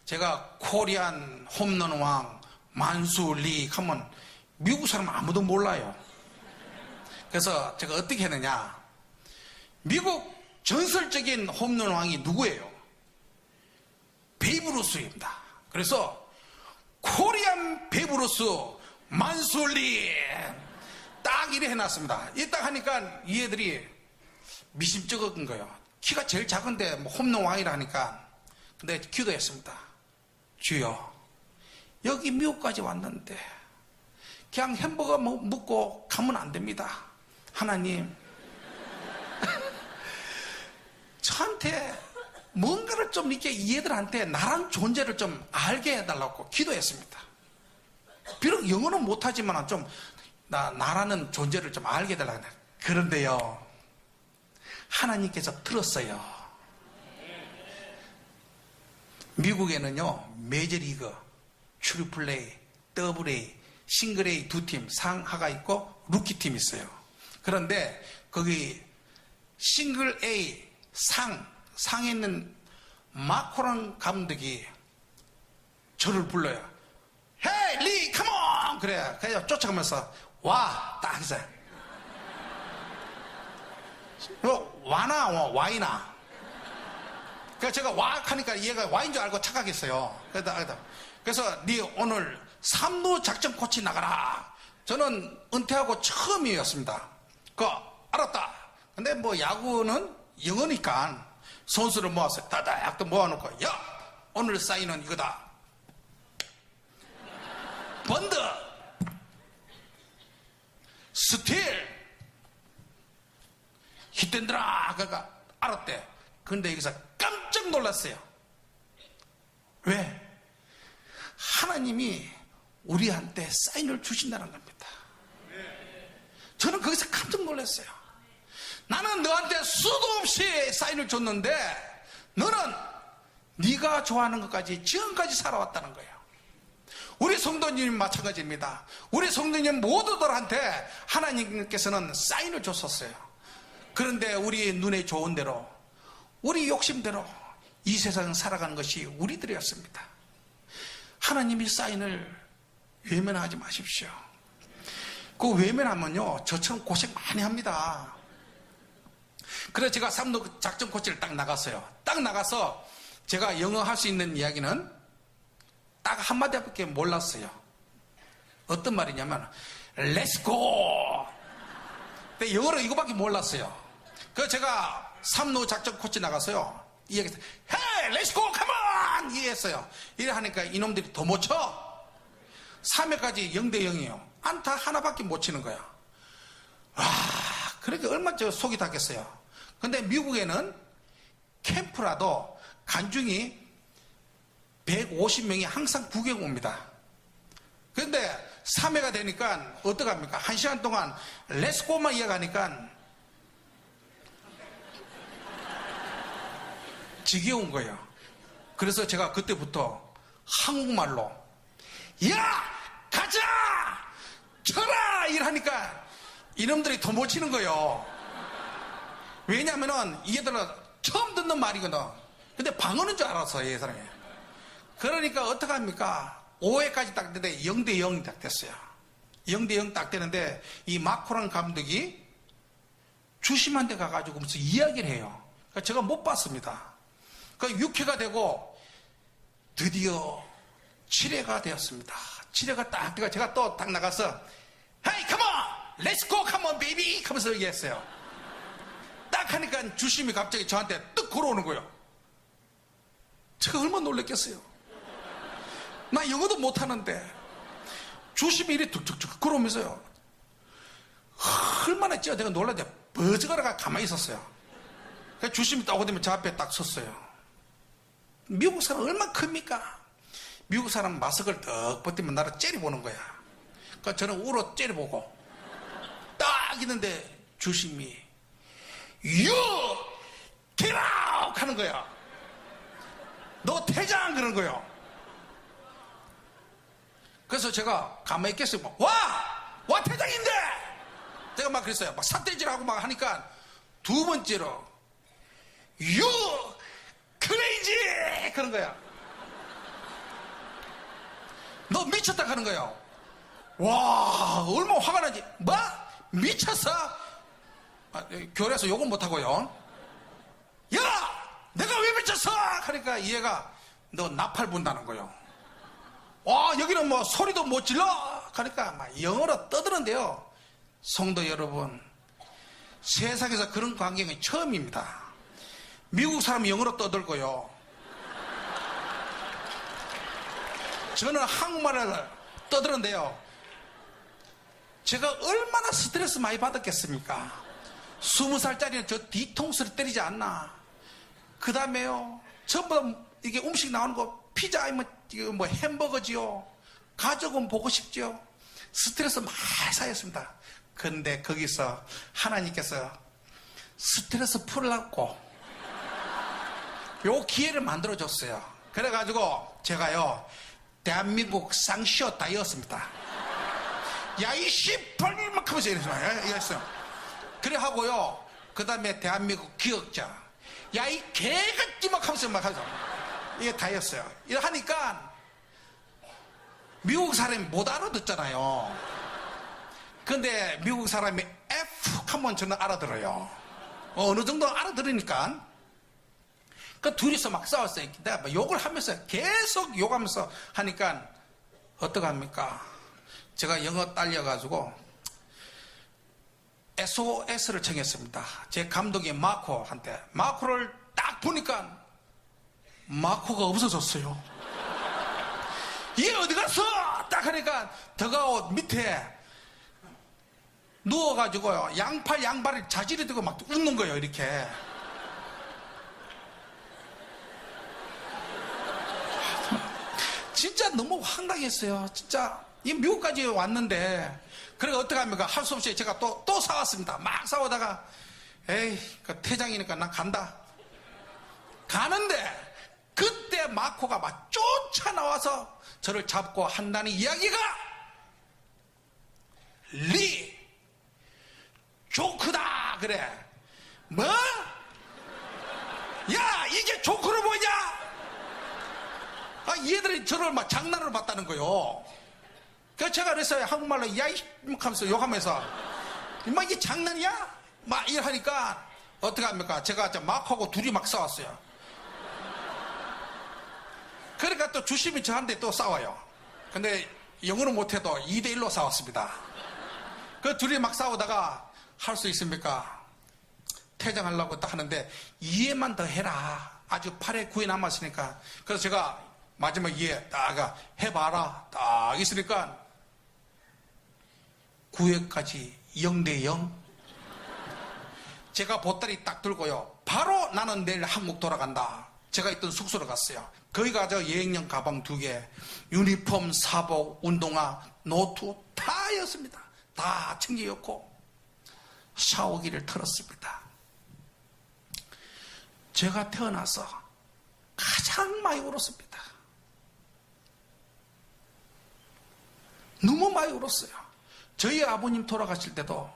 제가 코리안 홈런 왕 만수 리 하면 미국 사람 아무도 몰라요. 그래서 제가 어떻게 했느냐, 미국 전설적인 홈런 왕이 누구예요? 베이브 루스입니다. 그래서 코리안 베이브 루스 만수 리 딱 이래 해놨습니다. 이 딱 하니까 이 애들이 미심쩍은 거예요. 키가 제일 작은데 뭐 홈런 왕이라 하니까. 근데 기도했습니다. 주여, 여기 미국까지 왔는데 그냥 햄버거 먹고 가면 안 됩니다. 하나님, 저한테 뭔가를 좀 이렇게 얘들한테 나란 존재를 좀 알게 해달라고 기도했습니다. 비록 영어는 못하지만 좀 나라는 존재를 좀 알게 해달라고. 그런데요, 하나님께서 들었어요. 미국에는요, 메이저리그, 트리플 A, 더블 A, 싱글 A 두 팀, 상하가 있고 루키팀이 있어요. 그런데 거기 싱글 A 상에 있는 마코란 감독이 저를 불러요. 헤이 리 컴온! 그래. 그래서 쫓아가면서 와! 딱 해서 와나 와이나. 그래서 제가 와 하니까 얘가 와인 줄 알고 착각했어요. 그래서 네 오늘 3루 작전 코치 나가라. 저는 은퇴하고 처음이었습니다. 알았다. 근데 뭐 야구는 영어니까 선수를 모았어요. 다닥 모아놓고, 야, 오늘 사인은 이거다. 번드, 스틸, 히트앤드라. 그러니까 알았대. 근데 여기서 깜짝 놀랐어요. 왜? 하나님이 우리한테 사인을 주신다는 겁니다. 저는 거기서 깜짝 놀랐어요. 나는 너한테 수도 없이 사인을 줬는데 너는 네가 좋아하는 것까지 지금까지 살아왔다는 거예요. 우리 성도님 마찬가지입니다. 우리 성도님 모두들한테 하나님께서는 사인을 줬었어요. 그런데 우리 눈에 좋은 대로, 우리 욕심대로 이 세상 살아가는 것이 우리들이었습니다. 하나님이 사인을 외면하지 마십시오. 그 외면하면요, 저처럼 고생 많이 합니다. 그래서 제가 3루 작전 코치를 딱 나갔어요. 딱 나가서 제가 영어 할 수 있는 이야기는 딱 한마디밖에 몰랐어요. 어떤 말이냐면 렛츠고! 근데 영어로 이거밖에 몰랐어요. 그래서 제가 삼루 작전 코치 나가서요. 이 얘기했어요. 헤이, 렛츠고, 컴온! 이랬어요. 이래 하니까 이놈들이 더 못 쳐. 3회까지 0대 0이에요. 안타 하나밖에 못 치는 거야. 와, 그렇게 얼마나 저 속이 탔겠어요. 근데 미국에는 캠프라도 관중이 150명이 항상 구경 옵니다. 그런데 3회가 되니까 어떡합니까? 1시간 동안 렛츠고만 이어가니까 지겨운 거예요. 그래서 제가 그때부터 한국말로 야! 가자! 쳐라! 이러니까 이놈들이 더 못 치는 거예요. 왜냐면은 얘들은 처음 듣는 말이거든. 근데 방어는 줄 알았어, 이 사람이. 그러니까 어떡합니까? 5회까지 딱 되는데 0대 0 딱 됐어요. 0대 0 딱 되는데 이 마코란 감독이 주심한테 가가지고 무슨 이야기를 해요. 그러니까 제가 못 봤습니다. 그 6회가 되고 드디어 7회가 되었습니다. 7회가 딱 돼가 제가 또 딱 나가서 헤이 컴온! 렛츠고 컴온 베이비! 하면서 얘기했어요. 딱 하니까 주심이 갑자기 저한테 뜩 걸어오는 거예요. 제가 얼마나 놀랬겠어요. 나 영어도 못하는데 주심이 이리 툭툭툭 걸어오면서요. 얼마나 찌어 내가 놀랐는데 버즈가라가 가만히 있었어요. 그래서 주심이 딱 오더니 저 앞에 딱 섰어요. 미국 사람 얼마나 큽니까? 미국 사람 마스크를 떡 벗기면 나를 째려보는 거야. 그러니까 저는 우로 째려보고 딱 있는데 주심이 You get out! 하는 거야. 너 퇴장! 그러는 거예요. 그래서 제가 가만히 있겠어요. 와 퇴장인데! 제가 막 그랬어요. 막 삿대질하고 막 하니까 두 번째로 You crazy! 그런 거야. 너 미쳤다 하는 거예요. 와 얼마나 화가 나지. 뭐? 미쳤어? 교회에서 욕은 못하고요. 야! 내가 왜 미쳤어? 하니까 얘가 너 나팔 분다는 거예요. 와 여기는 뭐 소리도 못 질러? 하니까 막 영어로 떠드는데요. 성도 여러분, 세상에서 그런 광경이 처음입니다. 미국 사람이 영어로 떠들고요. 저는 한국말을 떠드는데요. 제가 얼마나 스트레스 많이 받았겠습니까? 20살짜리는 저 뒤통수를 때리지 않나. 그 다음에요, 전부 다 이게 음식 나오는 거 피자 아니면 뭐 햄버거지요. 가족은 보고 싶지요. 스트레스 많이 쌓였습니다. 근데 거기서 하나님께서 스트레스 풀라고 요 기회를 만들어줬어요. 그래가지고 제가요 대한민국 쌍시오 다이었습니다. 야이 씨발막 하면서 이랬어요. 그래 하고요. 그 다음에 대한민국 기억자 야이 개같지 막 하면서 막 하죠. 이게 다였어요. 이래 하니까 미국 사람이 못 알아듣잖아요. 근데 미국 사람이 F 하면 저는 알아들어요. 어느 정도 알아들으니까. 그 둘이서 막 싸웠어요. 내가 막 욕을 하면서 계속 욕하면서 하니까 어떡합니까? 제가 영어 딸려가지고 SOS를 청했습니다. 제 감독이 마코한테. 마코를 딱 보니까 마코가 없어졌어요. 얘 어디 갔어? 딱 하니까 더가웃 밑에 누워가지고요. 양팔 양발을 자질이 들고 막 웃는 거예요. 이렇게. 진짜 너무 황당했어요. 진짜 이 미국까지 왔는데 그래서 어떡합니까? 할 수 없이 제가 또 싸웠습니다. 막 싸우다가 에이 그 퇴장이니까 난 간다. 가는데 그때 마코가 막 쫓아나와서 저를 잡고 한다는 이야기가 리 조크다 그래. 뭐? 야 이게 조크로 보이냐? 아 얘들이 저를 막 장난으로 봤다는 거요. 그래서 제가 그랬어요. 한국말로 야이 하면서 욕하면서 막 이게 장난이야? 막 이러니까 어떡합니까? 제가 마코하고 둘이 막 싸웠어요. 그러니까 또 주심이 저한테 또 싸워요. 근데 영어는 못해도 2대1로 싸웠습니다. 그 둘이 막 싸우다가 할 수 있습니까? 퇴장하려고 딱 하는데 2회만 더 해라. 아직 8회 9회 남았으니까. 그래서 제가 마지막 2회 딱 해봐라. 딱 있으니까 9회까지 0대 0. 제가 보따리 딱 들고요. 바로 나는 내일 한국 돌아간다. 제가 있던 숙소로 갔어요. 거기 가서 여행용 가방 2개, 유니폼, 사복, 운동화, 노트 다였습니다. 다 챙겨였고 샤워기를 틀었습니다. 제가 태어나서 가장 많이 울었습니다. 너무 많이 울었어요. 저희 아버님 돌아가실 때도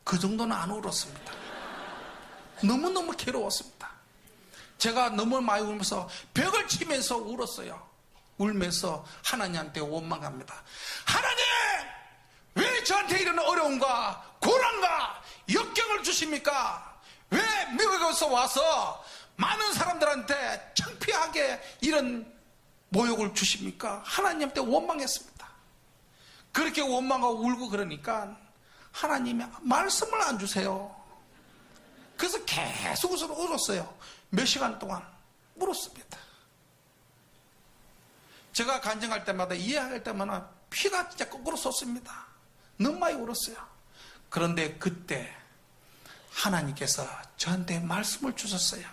그 정도는 안 울었습니다. 너무너무 괴로웠습니다. 제가 너무 많이 울면서 벽을 치면서 울었어요. 울면서 하나님한테 원망합니다. 하나님! 왜 저한테 이런 어려움과 고난과 역경을 주십니까? 왜 미국에서 와서 많은 사람들한테 창피하게 이런 모욕을 주십니까? 하나님한테 원망했습니다. 그렇게 원망하고 울고 그러니까 하나님이 말씀을 안 주세요. 그래서 계속 울었어요. 몇 시간 동안 울었습니다. 제가 간증할 때마다 이해할 때마다 피가 진짜 거꾸로 솟습니다. 너무 많이 울었어요. 그런데 그때 하나님께서 저한테 말씀을 주셨어요.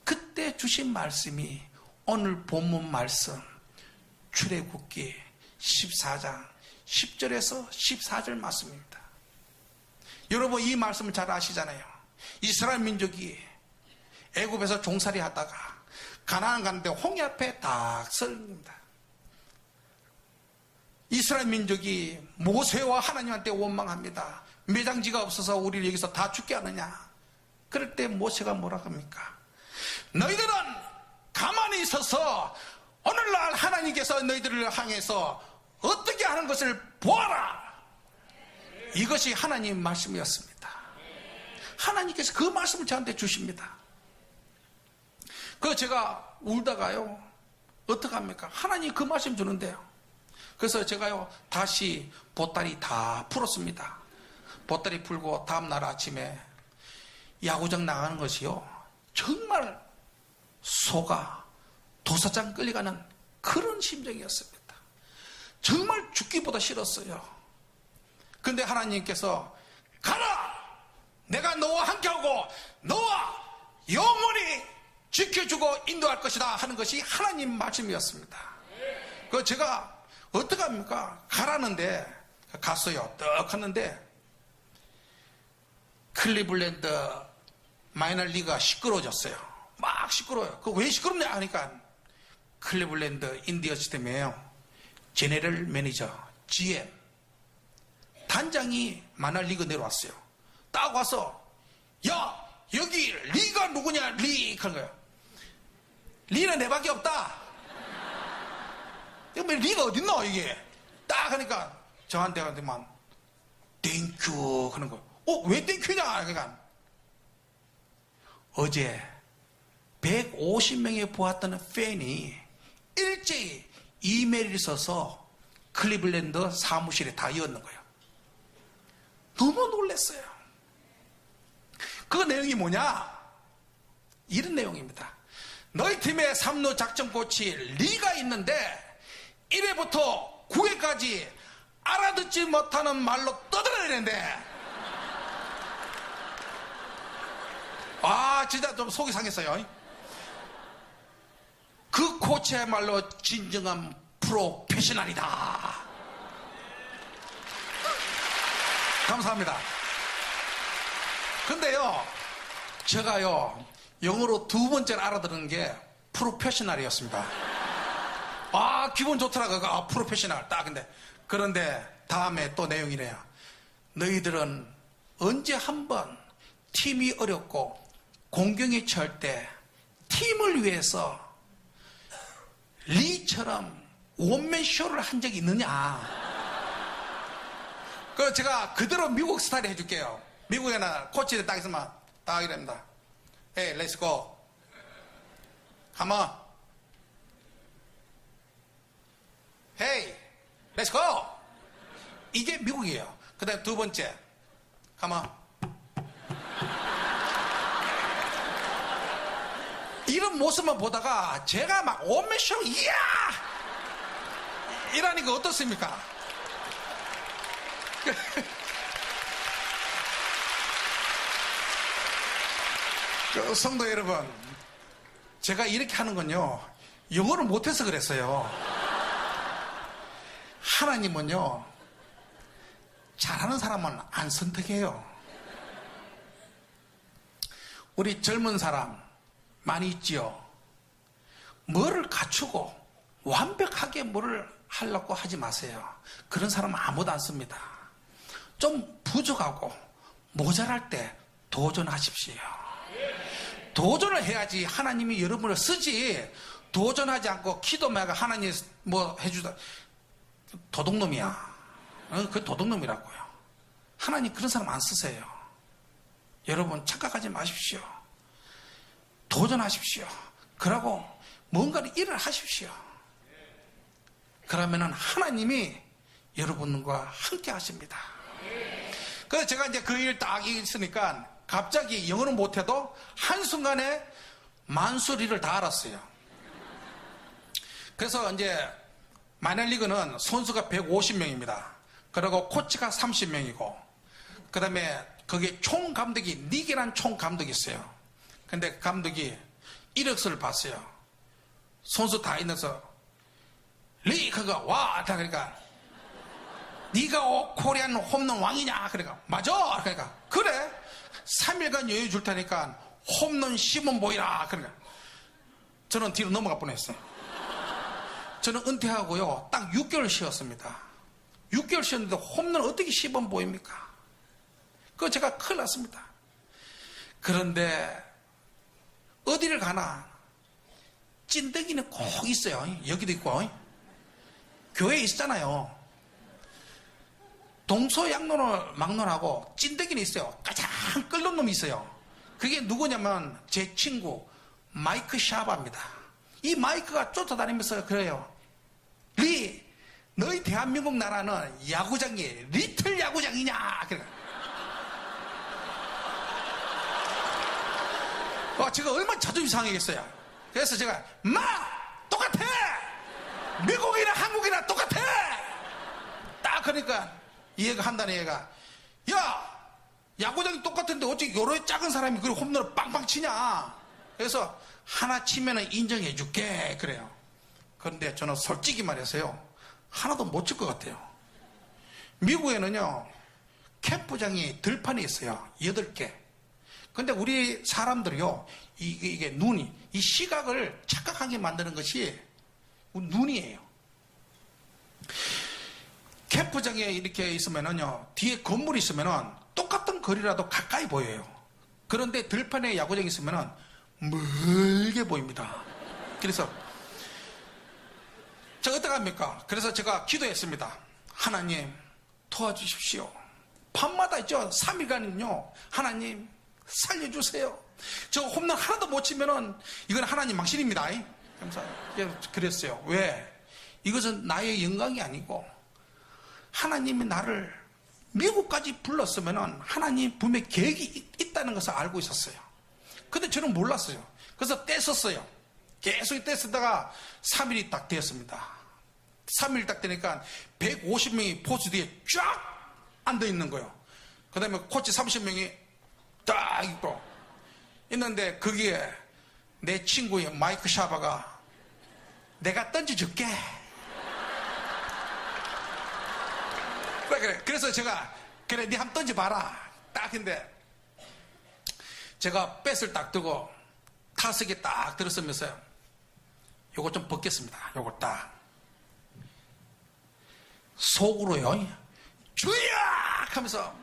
그때 주신 말씀이 오늘 본문 말씀 출애굽기 14장 10절에서 14절 말씀입니다. 여러분 이 말씀을 잘 아시잖아요. 이스라엘 민족이 애굽에서 종살이 하다가 가나안 가는데 홍해 앞에 딱 서입니다. 이스라엘 민족이 모세와 하나님한테 원망합니다. 매장지가 없어서 우리를 여기서 다 죽게 하느냐. 그럴 때 모세가 뭐라 합니까? 너희들은 가만히 있어서 오늘날 하나님께서 너희들을 향해서 어떻게 하는 것을 보아라. 이것이 하나님 말씀이었습니다. 하나님께서 그 말씀을 저한테 주십니다. 그 제가 울다가요 어떡합니까? 하나님 그 말씀 주는데요. 그래서 제가요 다시 보따리 다 풀었습니다. 보따리 풀고 다음날 아침에 야구장 나가는 것이요 정말 소가 도사장 끌려가는 그런 심정이었습니다. 정말 죽기보다 싫었어요. 근데 하나님께서 가라! 내가 너와 함께하고 너와 영원히 지켜주고 인도할 것이다 하는 것이 하나님 말씀이었습니다. 그 제가 어떡합니까? 가라는데 갔어요. 떡 갔는데 클리블랜드 마이너리그가 시끄러워졌어요. 막 시끄러워요. 그 왜 시끄럽냐 하니까 클리블랜드 인디언스 팀이에요. 제네럴 매니저 GM 단장이 마이너리그 내려왔어요. 딱 와서 야 여기 리가 누구냐 리 하는 거예요. 리는 내밖에 없다. 이거 리가 어딨노 이게 딱 하니까 저한테만 땡큐 하는 거예요. 왜 땡큐냐 그러니까 어제 150명이 보았던 팬이 일제히 이메일을 써서 클리블랜드 사무실에 다 이었는 거예요. 너무 놀랐어요. 그 내용이 뭐냐? 이런 내용입니다. 너희 팀의 3루 작전 코치 리가 있는데 1회부터 9회까지 알아듣지 못하는 말로 떠들어내는데 진짜 좀 속이 상했어요. 그 코치야말로 진정한 프로페셔널이다. 감사합니다. 근데요 제가요 영어로 두 번째로 알아듣는 게 프로페셔널이었습니다. 기분 좋더라고요. 프로페셔널 딱. 그런데 다음에 또 내용이래요. 너희들은 언제 한번 팀이 어렵고 공경에 처할 때 팀을 위해서 리처럼 원맨 쇼를 한 적이 있느냐. 그 제가 그대로 미국 스타일 해줄게요. 미국에는 코치들 딱 있으면 딱 이랍니다. Hey, let's go. Come on. Hey, let's go. 이게 미국이에요. 그 다음에 두 번째, 가만. 이런 모습만 보다가 제가 막 오메쇼, 이야! 이러니까 어떻습니까? 그 성도 여러분, 제가 이렇게 하는 건요, 영어를 못해서 그랬어요. 하나님은요, 잘하는 사람은 안 선택해요. 우리 젊은 사람 많이 있지요. 뭐를 갖추고 완벽하게 뭐를 하려고 하지 마세요. 그런 사람은 아무도 안 씁니다. 좀 부족하고 모자랄 때 도전하십시오. 도전을 해야지 하나님이 여러분을 쓰지. 도전하지 않고 기도만 하고 하나님 뭐 해주다, 도둑놈이야. 그 도둑놈이라고요. 하나님 그런 사람 안 쓰세요. 여러분 착각하지 마십시오. 도전하십시오. 그러고 뭔가를 일을 하십시오. 그러면은 하나님이 여러분과 함께 하십니다. 그래서 제가 이제 그 일 딱 있으니까 갑자기 영어는 못해도 한순간에 만수리를 다 알았어요. 그래서 이제 마이너리그는 선수가 150명입니다. 그리고 코치가 30명이고, 그 다음에 거기에 총감독이, 닉이라는 총감독이 있어요. 근데 감독이 이력서를 봤어요. 선수 다 있어서, 리그가 와! 그러니까, 네가 코리안 홈런 왕이냐? 그러니까, 맞아! 그러니까, 그래! 3일간 여유 줄 테니까 홈런 시범 보이라! 그러니까, 저는 뒤로 넘어가 뻔했어요. 저는 은퇴하고요, 딱 6개월 쉬었습니다. 6개월 쉬었는데 홈런 어떻게 시범 보입니까? 그거 제가 큰일 났습니다. 그런데 어디를 가나 찐득이는 꼭 있어요. 여기도 있고 교회에 있잖아요. 동서양론을 막론하고 찐득이는 있어요. 가장 끓는 놈이 있어요. 그게 누구냐면 제 친구 마이크 샤바입니다. 이 마이크가 쫓아다니면서 그래요. 리, 너희 대한민국 나라는 야구장이 리틀 야구장이냐? 그래. 제가 얼마나 자존심 상하겠어요. 그래서 제가 똑같아. 미국이나 한국이나 똑같아. 딱 그러니까 이 애가 한다는 애가, 야, 야구장이 똑같은데 어찌 요런 작은 사람이 그렇게 홈런을 빵빵 치냐? 그래서 하나 치면은 인정해 줄게. 그래요. 그런데 저는 솔직히 말해서요, 하나도 못 칠 것 같아요. 미국에는요, 캠프장이 들판에 있어요. 8개. 근데 우리 사람들이요, 이게 눈이, 이 시각을 착각하게 만드는 것이 눈이에요. 캠프장에 이렇게 있으면은요, 뒤에 건물이 있으면은 똑같은 거리라도 가까이 보여요. 그런데 들판에 야구장이 있으면은 멀게 보입니다. 그래서 제가 어떡합니까? 그래서 제가 기도했습니다. 하나님 도와주십시오. 밤마다 있죠. 3일간은요. 하나님 살려주세요. 저 홈런 하나도 못 치면은 이건 하나님 망신입니다. 그랬어요. 왜? 이것은 나의 영광이 아니고 하나님이 나를 미국까지 불렀으면은 하나님 분명히 계획이 있다는 것을 알고 있었어요. 근데 저는 몰랐어요. 그래서 떼었어요. 계속 떼쓰다가 3일이 딱 되었습니다. 3일 딱 되니까 150명이 포수 뒤에 쫙 앉아 있는 거예요. 그 다음에 코치 30명이 딱 있고 있는데 거기에 내 친구의 마이크 샤바가 내가 던져줄게. 그래. 그래서 제가 그래 네 한번 던져봐라. 딱 근데 제가 뱃을 딱 들고 타석에 딱 들었으면서 요거 좀 벗겠습니다. 요거 딱 속으로요 주야 하면서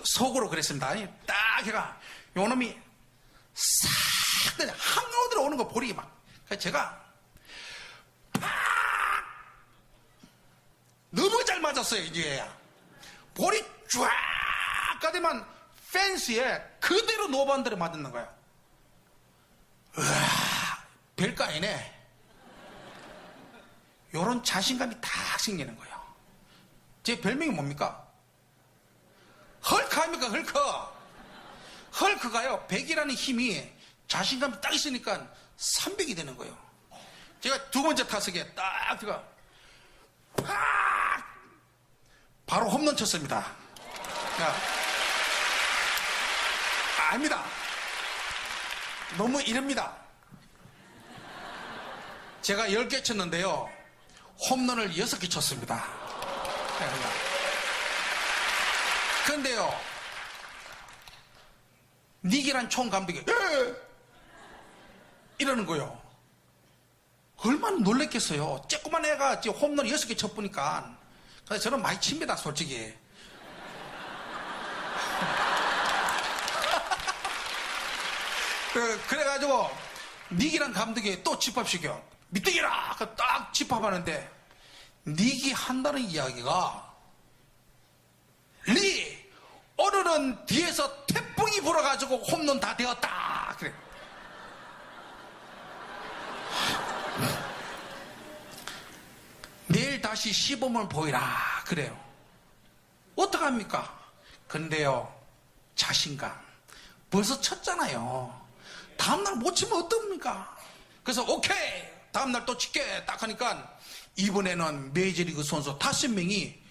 속으로 그랬습니다. 딱 해가 요놈이 싹 한가운데로 오는 거 보리 막. 그래서 제가 팍 너무 잘 맞았어요. 이제 볼이 쫙 가더만 펜스에 그대로 노반대로 맞는 거예요. 으아, 별거 아니네. 요런 자신감이 딱 생기는 거예요. 제 별명이 뭡니까? 헐크 아닙니까, 헐크? 헐크가요, 100이라는 힘이 자신감이 딱 있으니까 300이 되는 거예요. 제가 두 번째 타석에 딱 제가 팍! 바로 홈런 쳤습니다. 야, 아닙니다. 너무 이릅니다. 제가 10개 쳤는데요. 홈런을 6개 쳤습니다. 그런데요. 닉이란 총감독이 이러는 거예요. 얼마나 놀랬겠어요. 쬐꼬만 애가 지금 홈런 6개 쳤보니까. 그래서 저는 많이 칩니다, 솔직히. 그래가지고 닉이란 감독이 또 집합시켜. 미뜩이라! 딱 집합하는데 닉이 한다는 이야기가 리! 오늘은 뒤에서 태풍이 불어가지고 홈런 다 되었다. 그래. 내일 다시 시범을 보이라. 그래요. 어떡합니까? 근데요, 자신감. 벌써 쳤잖아요. 다음날 못 치면 어떡합니까? 그래서 오케이! 다음날 또 칠게! 딱 하니까 이번에는 메이저리그 선수 5명이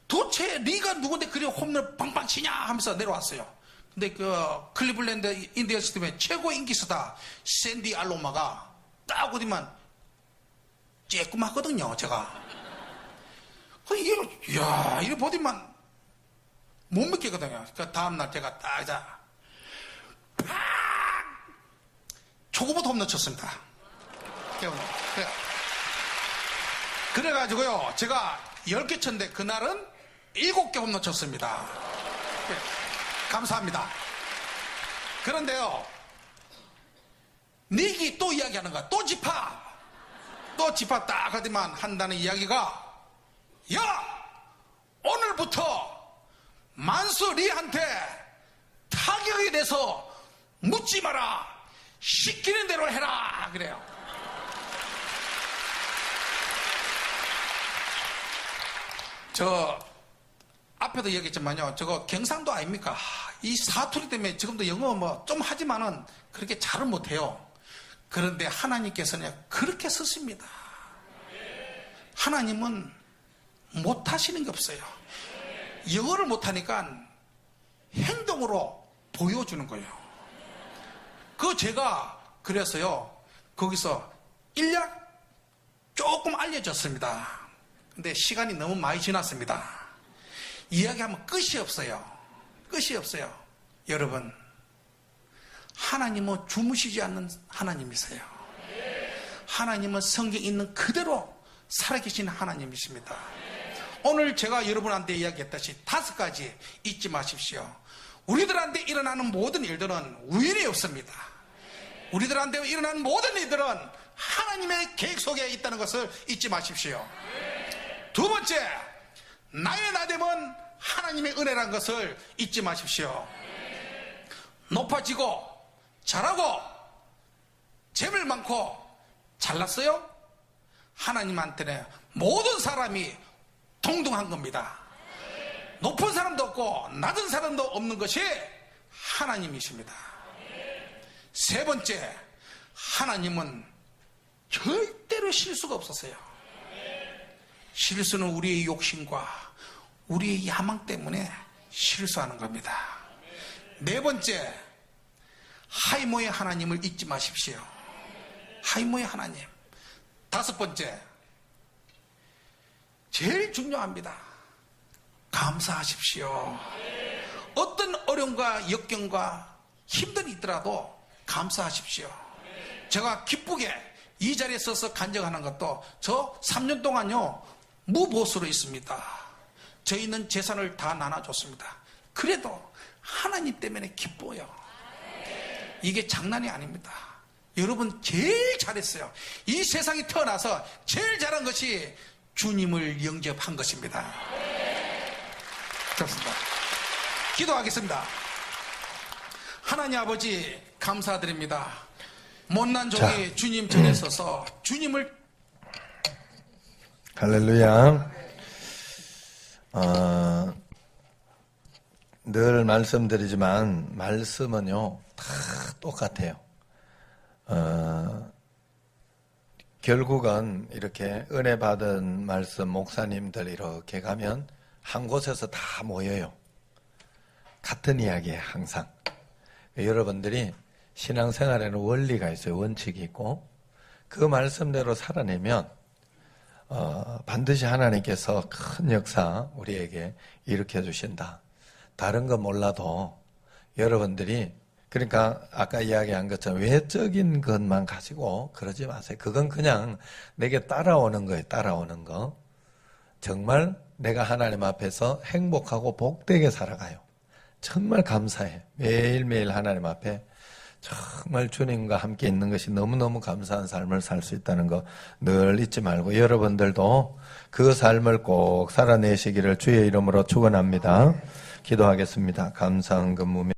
도대체 리가 누군데 그리 홈런을 빵빵 치냐 하면서 내려왔어요. 근데 그 클리블랜드 인디언스 팀의 최고 인기스타 샌디 알로마가 딱 어디만 쬐끔하거든요, 제가. 이게, 이야, 이거 보디만 못 믿겠거든요. 그 다음날 제가 딱, 팍! 초구부터 홈런 쳤습니다. 그래가지고요, 제가 10개 쳤는데, 그날은 7개 홈런 쳤습니다. 감사합니다. 그런데요, 닉이 또 이야기하는 거야. 또 집합! 또 집합 딱 하더만 한다는 이야기가, 야! 오늘부터 만수 리한테 타격에 대해서 묻지 마라. 시키는 대로 해라. 그래요. 저 앞에도 얘기했지만요. 저거 경상도 아닙니까? 이 사투리 때문에 지금도 영어 뭐 좀 하지만은 그렇게 잘은 못해요. 그런데 하나님께서는 그렇게 쓰십니다. 하나님은 못하시는 게 없어요. 영어를 못하니까 행동으로 보여주는 거예요. 그 제가 그래서요, 거기서 일략 조금 알려졌습니다. 근데 시간이 너무 많이 지났습니다. 이야기하면 끝이 없어요. 끝이 없어요. 여러분, 하나님은 주무시지 않는 하나님이세요. 하나님은 성경에 있는 그대로 살아계신 하나님이십니다. 오늘 제가 여러분한테 이야기했다시피 5가지 잊지 마십시오. 우리들한테 일어나는 모든 일들은 우연이 없습니다. 우리들한테 일어나는 모든 일들은 하나님의 계획 속에 있다는 것을 잊지 마십시오. 두 번째, 나의 나됨은 하나님의 은혜라는 것을 잊지 마십시오. 높아지고 잘하고 재물 많고 잘났어요? 하나님한테는 모든 사람이 동등한 겁니다. 높은 사람도 없고 낮은 사람도 없는 것이 하나님이십니다. 세 번째, 하나님은 절대로 실수가 없었어요. 실수는 우리의 욕심과 우리의 야망 때문에 실수하는 겁니다. 네 번째, 하이모의 하나님을 잊지 마십시오. 하이모의 하나님. 다섯 번째, 제일 중요합니다. 감사하십시오. 어떤 어려움과 역경과 힘든 있더라도 감사하십시오. 제가 기쁘게 이 자리에 서서 간증하는 것도 저 3년 동안요 무보수로 있습니다. 저희는 재산을 다 나눠줬습니다. 그래도 하나님 때문에 기뻐요. 이게 장난이 아닙니다. 여러분 제일 잘했어요. 이 세상에 태어나서 제일 잘한 것이 주님을 영접한 것입니다. 좋습니다. 기도하겠습니다. 하나님 아버지 감사드립니다. 못난 종이 주님 전에 서서 주님을 할렐루야. 늘 말씀드리지만 말씀은요 다 똑같아요. 결국은 이렇게 은혜 받은 말씀 목사님들 이렇게 가면 한 곳에서 다 모여요. 같은 이야기예요 항상. 여러분들이 신앙생활에는 원리가 있어요. 원칙이 있고 그 말씀대로 살아내면 반드시 하나님께서 큰 역사 우리에게 일으켜 주신다. 다른 건 몰라도 여러분들이 그러니까 아까 이야기한 것처럼 외적인 것만 가지고 그러지 마세요. 그건 그냥 내게 따라오는 거예요. 따라오는 거. 정말 내가 하나님 앞에서 행복하고 복되게 살아가요. 정말 감사해. 매일매일 하나님 앞에 정말 주님과 함께 있는 것이 너무너무 감사한 삶을 살 수 있다는 거 늘 잊지 말고 여러분들도 그 삶을 꼭 살아내시기를 주의 이름으로 축원합니다. 기도하겠습니다. 감사한 근무면